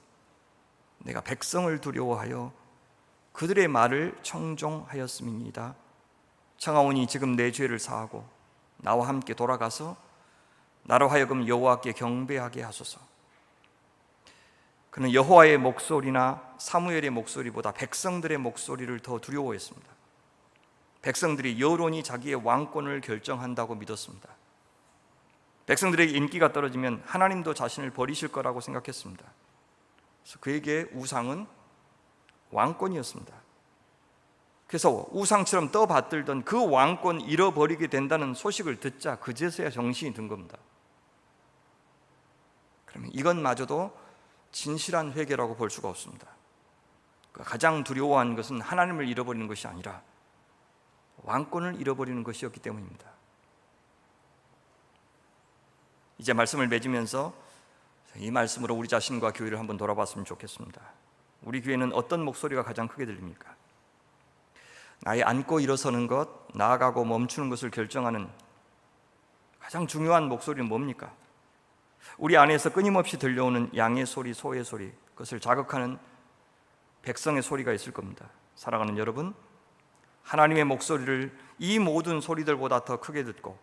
내가 백성을 두려워하여 그들의 말을 청종하였음이니이다. 청하오니 지금 내 죄를 사하고 나와 함께 돌아가서 나로 하여금 여호와께 경배하게 하소서. 그는 여호와의 목소리나 사무엘의 목소리보다 백성들의 목소리를 더 두려워했습니다. 백성들이 여론이 자기의 왕권을 결정한다고 믿었습니다. 백성들의 인기가 떨어지면 하나님도 자신을 버리실 거라고 생각했습니다. 그래서 그에게 우상은 왕권이었습니다. 그래서 우상처럼 떠받들던 그 왕권 잃어버리게 된다는 소식을 듣자 그제서야 정신이 든 겁니다. 그러면 이것마저도 진실한 회개라고 볼 수가 없습니다. 가장 두려워한 것은 하나님을 잃어버리는 것이 아니라 왕권을 잃어버리는 것이었기 때문입니다. 이제 말씀을 맺으면서 이 말씀으로 우리 자신과 교회를 한번 돌아봤으면 좋겠습니다. 우리 교회는 어떤 목소리가 가장 크게 들립니까? 나의 앉고 일어서는 것, 나아가고 멈추는 것을 결정하는 가장 중요한 목소리는 뭡니까? 우리 안에서 끊임없이 들려오는 양의 소리, 소의 소리, 그것을 자극하는 백성의 소리가 있을 겁니다. 사랑하는 여러분, 하나님의 목소리를 이 모든 소리들보다 더 크게 듣고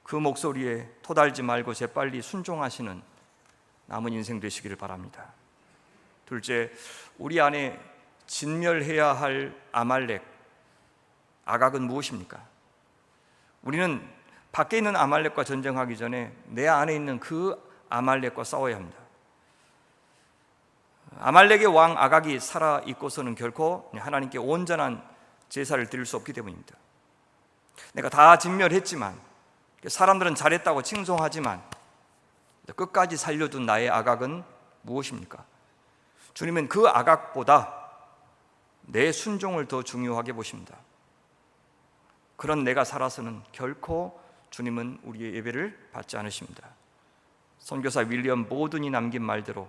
그 목소리에 토달지 말고 재빨리 순종하시는 남은 인생 되시기를 바랍니다. 둘째, 우리 안에 진멸해야 할 아말렉, 아각은 무엇입니까? 우리는 밖에 있는 아말렉과 전쟁하기 전에 내 안에 있는 그 아말렉과 싸워야 합니다. 아말렉의 왕 아각이 살아 있고서는 결코 하나님께 온전한 제사를 드릴 수 없기 때문입니다. 내가 다 진멸했지만, 사람들은 잘했다고 칭송하지만 끝까지 살려둔 나의 아각은 무엇입니까? 주님은 그 아각보다 내 순종을 더 중요하게 보십니다. 그런 내가 살아서는 결코 주님은 우리의 예배를 받지 않으십니다. 선교사 윌리엄 보든이 남긴 말대로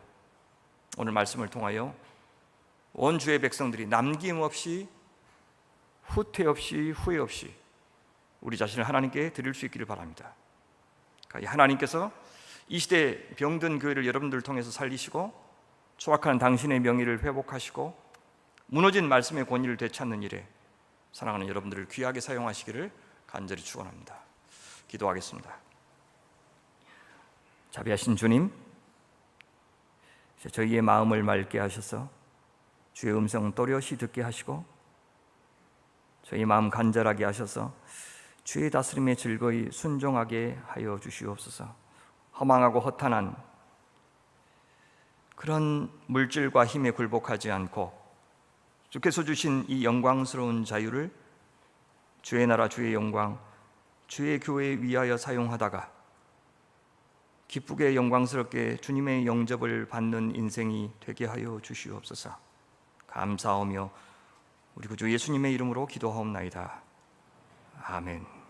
오늘 말씀을 통하여 온 주의 백성들이 남김없이, 후퇴 없이, 후회 없이 우리 자신을 하나님께 드릴 수 있기를 바랍니다. 하나님께서 이 시대 병든 교회를 여러분들을 통해서 살리시고 추악한 당신의 명예를 회복하시고 무너진 말씀의 권위를 되찾는 일에 사랑하는 여러분들을 귀하게 사용하시기를 간절히 축원합니다. 기도하겠습니다. 자비하신 주님, 저희의 마음을 맑게 하셔서 주의 음성 또렷이 듣게 하시고 저희 마음 간절하게 하셔서 주의 다스림에 즐거이 순종하게 하여 주시옵소서. 허망하고 허탄한 그런 물질과 힘에 굴복하지 않고 주께서 주신 이 영광스러운 자유를 주의 나라, 주의 영광, 주의 교회 위하여 사용하다가 기쁘게 영광스럽게 주님의 영접을 받는 인생이 되게 하여 주시옵소서. 감사하며 우리 구주 예수님의 이름으로 기도하옵나이다. 아멘.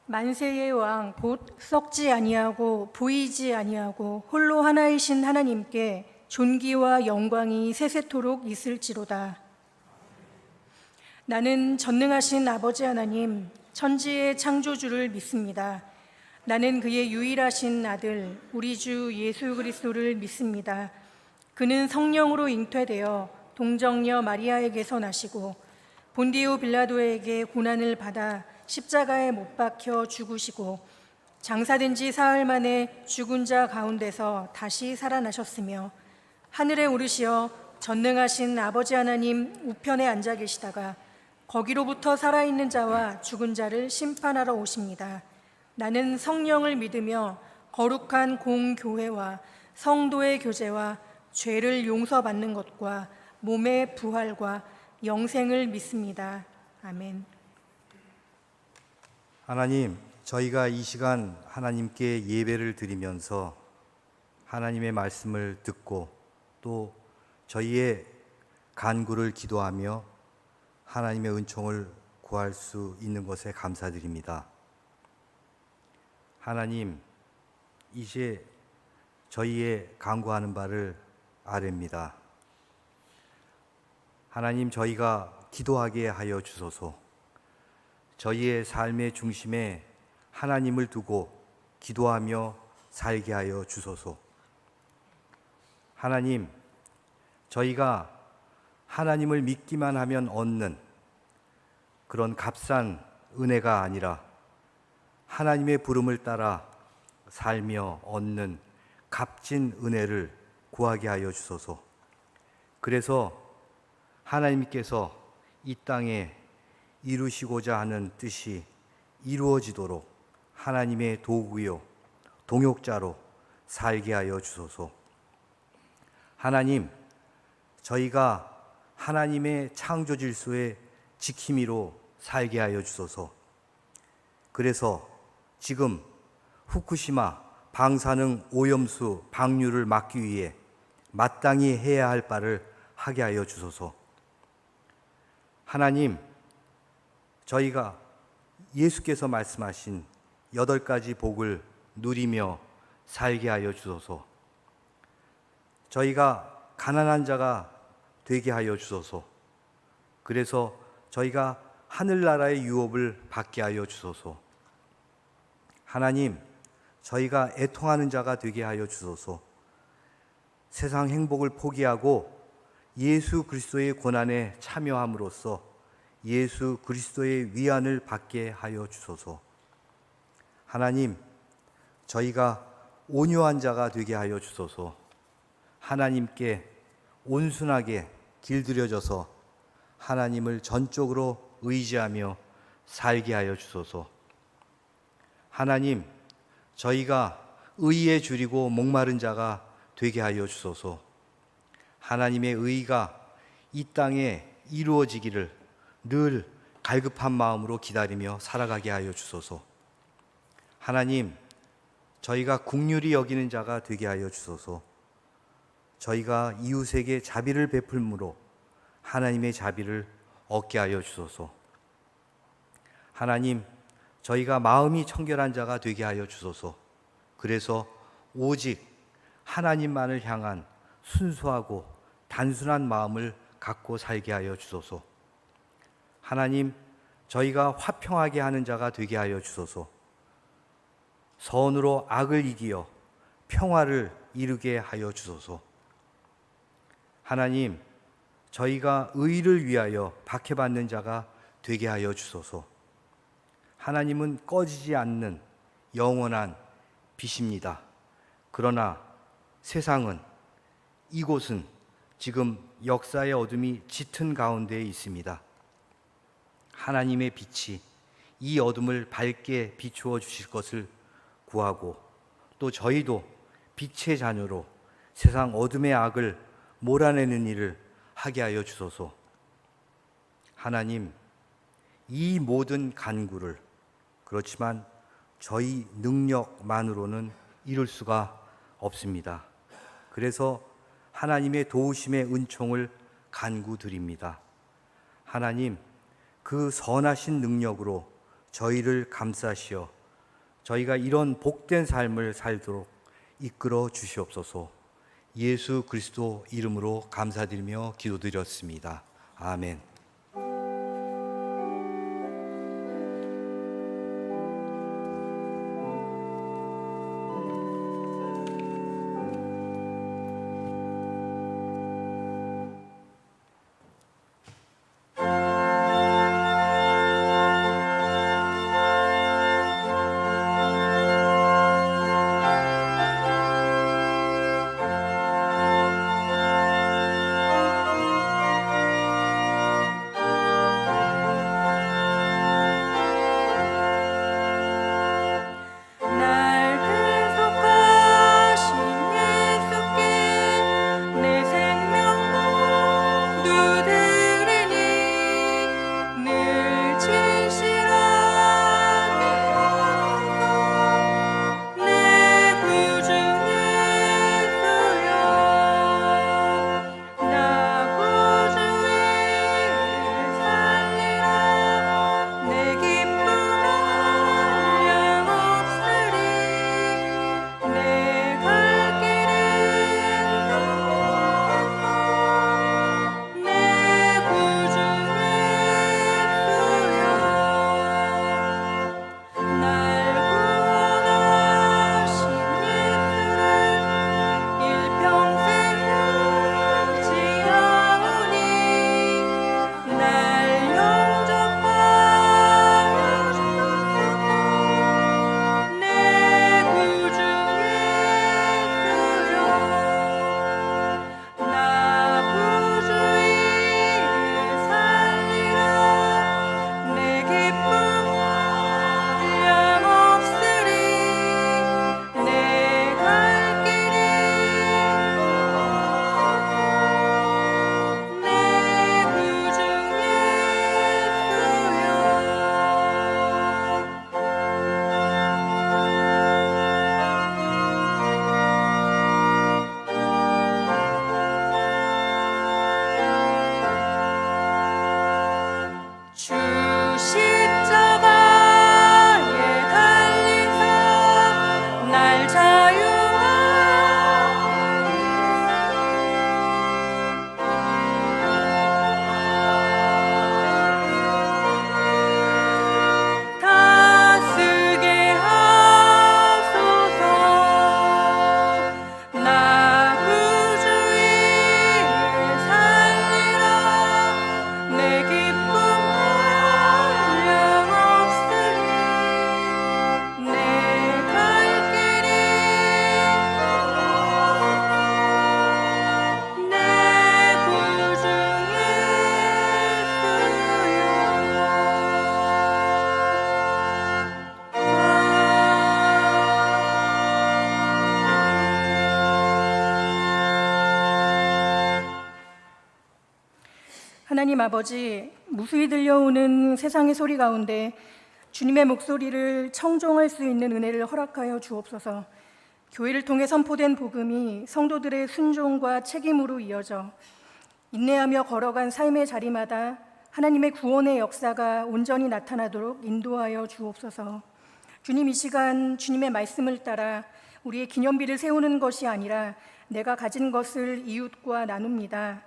만세의 왕 곧 썩지 아니하고 보이지 아니하고 홀로 하나이신 하나님께 존귀와 영광이 세세토록 있을지로다. 나는 전능하신 아버지 하나님, 천지의 창조주를 믿습니다. 나는 그의 유일하신 아들 우리 주 예수 그리스도를 믿습니다. 그는 성령으로 잉태되어 동정녀 마리아에게서 나시고 본디오 빌라도에게 고난을 받아 십자가에 못 박혀 죽으시고 장사된 지 사흘 만에 죽은 자 가운데서 다시 살아나셨으며 하늘에 오르시어 전능하신 아버지 하나님 우편에 앉아 계시다가 거기로부터 살아있는 자와 죽은 자를 심판하러 오십니다. 나는 성령을 믿으며 거룩한 공교회와 성도의 교제와 죄를 용서받는 것과 몸의 부활과 영생을 믿습니다. 아멘. 하나님, 저희가 이 시간 하나님께 예배를 드리면서 하나님의 말씀을 듣고 또 저희의 간구를 기도하며 하나님의 은총을 구할 수 있는 것에 감사드립니다. 하나님, 이제 저희의 간구하는 바를 아뢰입니다. 하나님, 저희가 기도하게 하여 주소서. 저희의 삶의 중심에 하나님을 두고 기도하며 살게 하여 주소서. 하나님, 저희가 하나님을 믿기만 하면 얻는 그런 값싼 은혜가 아니라 하나님의 부름을 따라 살며 얻는 값진 은혜를 구하게 하여 주소서. 그래서 하나님께서 이 땅에 이루시고자 하는 뜻이 이루어지도록 하나님의 도구요 동역자로 살게 하여 주소서. 하나님, 저희가 하나님의 창조 질서의 지킴이로 살게 하여 주소서. 그래서 지금 후쿠시마 방사능 오염수 방류를 막기 위해 마땅히 해야 할 바를 하게 하여 주소서. 하나님, 저희가 예수께서 말씀하신 8가지 복을 누리며 살게 하여 주소서. 저희가 가난한 자가 되게 하여 주소서. 그래서 저희가 하늘나라의 유업을 받게 하여 주소서. 하나님, 저희가 애통하는 자가 되게 하여 주소서. 세상 행복을 포기하고 예수 그리스도의 고난에 참여함으로써 예수 그리스도의 위안을 받게 하여 주소서. 하나님, 저희가 온유한 자가 되게 하여 주소서. 하나님께 온순하게 길들여져서 하나님을 전적으로 의지하며 살게 하여 주소서. 하나님, 저희가 의에 줄이고 목마른 자가 되게 하여 주소서. 하나님의 의가 이 땅에 이루어지기를 늘 갈급한 마음으로 기다리며 살아가게 하여 주소서. 하나님, 저희가 긍휼히 여기는 자가 되게 하여 주소서. 저희가 이웃에게 자비를 베풀므로 하나님의 자비를 얻게 하여 주소서. 하나님, 저희가 마음이 청결한 자가 되게 하여 주소서. 그래서 오직 하나님만을 향한 순수하고 단순한 마음을 갖고 살게 하여 주소서. 하나님, 저희가 화평하게 하는 자가 되게 하여 주소서. 선으로 악을 이기어 평화를 이루게 하여 주소서. 하나님, 저희가 의를 위하여 박해받는 자가 되게 하여 주소서. 하나님은 꺼지지 않는 영원한 빛입니다. 그러나 세상은, 이곳은 지금 역사의 어둠이 짙은 가운데에 있습니다. 하나님의 빛이 이 어둠을 밝게 비추어 주실 것을 구하고, 또 저희도 빛의 자녀로 세상 어둠의 악을 몰아내는 일을 하게 하여 주소서. 하나님, 이 모든 간구를, 그렇지만 저희 능력만으로는 이룰 수가 없습니다. 그래서 하나님의 도우심의 은총을 간구드립니다. 하나님, 그 선하신 능력으로 저희를 감싸시어 저희가 이런 복된 삶을 살도록 이끌어 주시옵소서. 예수 그리스도 이름으로 감사드리며 기도드렸습니다. 아멘. 하나님 아버지, 무수히 들려오는 세상의 소리 가운데 주님의 목소리를 청종할 수 있는 은혜를 허락하여 주옵소서. 교회를 통해 선포된 복음이 성도들의 순종과 책임으로 이어져 인내하며 걸어간 삶의 자리마다 하나님의 구원의 역사가 온전히 나타나도록 인도하여 주옵소서. 주님, 이 시간 주님의 말씀을 따라 우리의 기념비를 세우는 것이 아니라 내가 가진 것을 이웃과 나눕니다.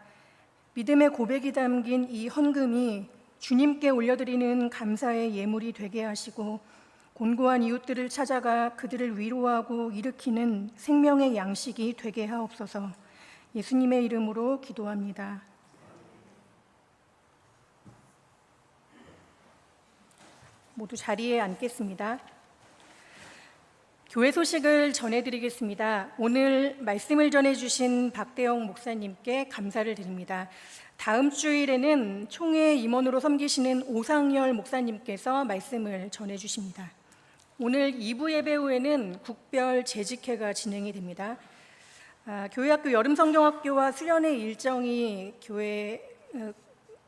믿음의 고백이 담긴 이 헌금이 주님께 올려드리는 감사의 예물이 되게 하시고 곤고한 이웃들을 찾아가 그들을 위로하고 일으키는 생명의 양식이 되게 하옵소서. 예수님의 이름으로 기도합니다. 모두 자리에 앉겠습니다. 교회 소식을 전해드리겠습니다. 오늘 말씀을 전해주신 박대영 목사님께 감사를 드립니다. 다음 주일에는 총회 임원으로 섬기시는 오상열 목사님께서 말씀을 전해주십니다. 오늘 2부 예배 후에는 국별 재직회가 진행이 됩니다. 교회학교 여름성경학교와 수련회 일정이 교회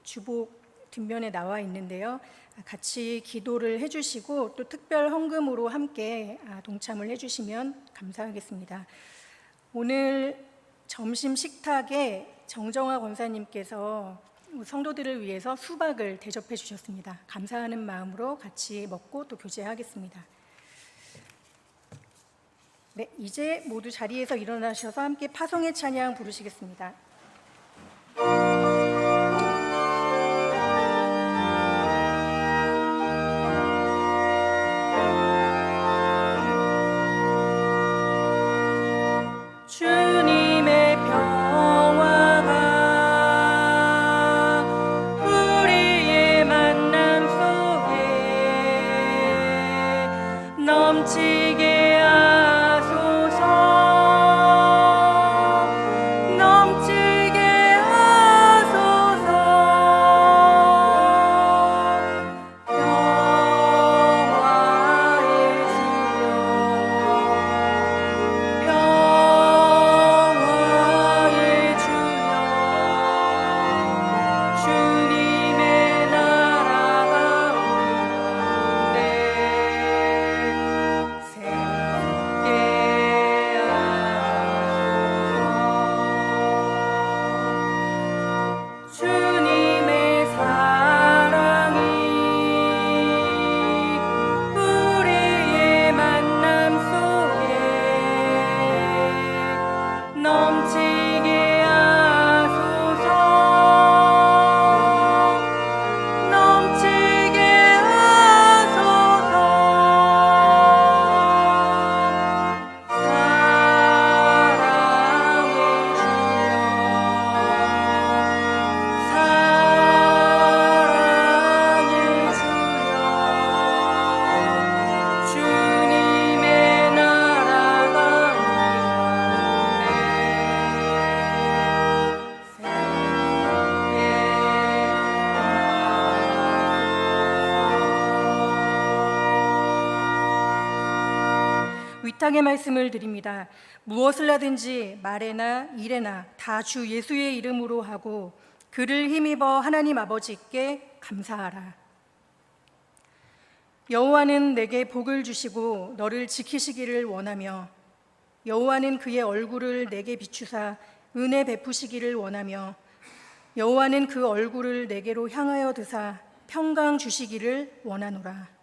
주복 뒷면에 나와 있는데요. 같이 기도를 해주시고 또 특별 헌금으로 함께 동참을 해주시면 감사하겠습니다. 오늘 점심 식탁에 정정화 권사님께서 성도들을 위해서 수박을 대접해 주셨습니다. 감사하는 마음으로 같이 먹고 또 교제하겠습니다. 네, 이제 모두 자리에서 일어나셔서 함께 파송의 찬양 부르시겠습니다. 주님의 평화가 우리의 만남 속에 넘치게 하소서. 넘치게 하소서. 평화의 주여, 평화의 주여, 주님의 나라가 오는데 새롭게 하소서. 주님의 사랑이 우리의 만남 속에 넘치게 하소서. 넘치게 하소서. 사랑의 주여, 사랑의 주여, 주님의 나라가 위탁의 말씀을 드립니다. 무엇을 하든지 말에나 일에나 다 주 예수의 이름으로 하고 그를 힘입어 하나님 아버지께 감사하라. 여호와는 내게 복을 주시고 너를 지키시기를 원하며 여호와는 그의 얼굴을 내게 비추사 은혜 베푸시기를 원하며 여호와는 그 얼굴을 내게로 향하여 드사 평강 주시기를 원하노라.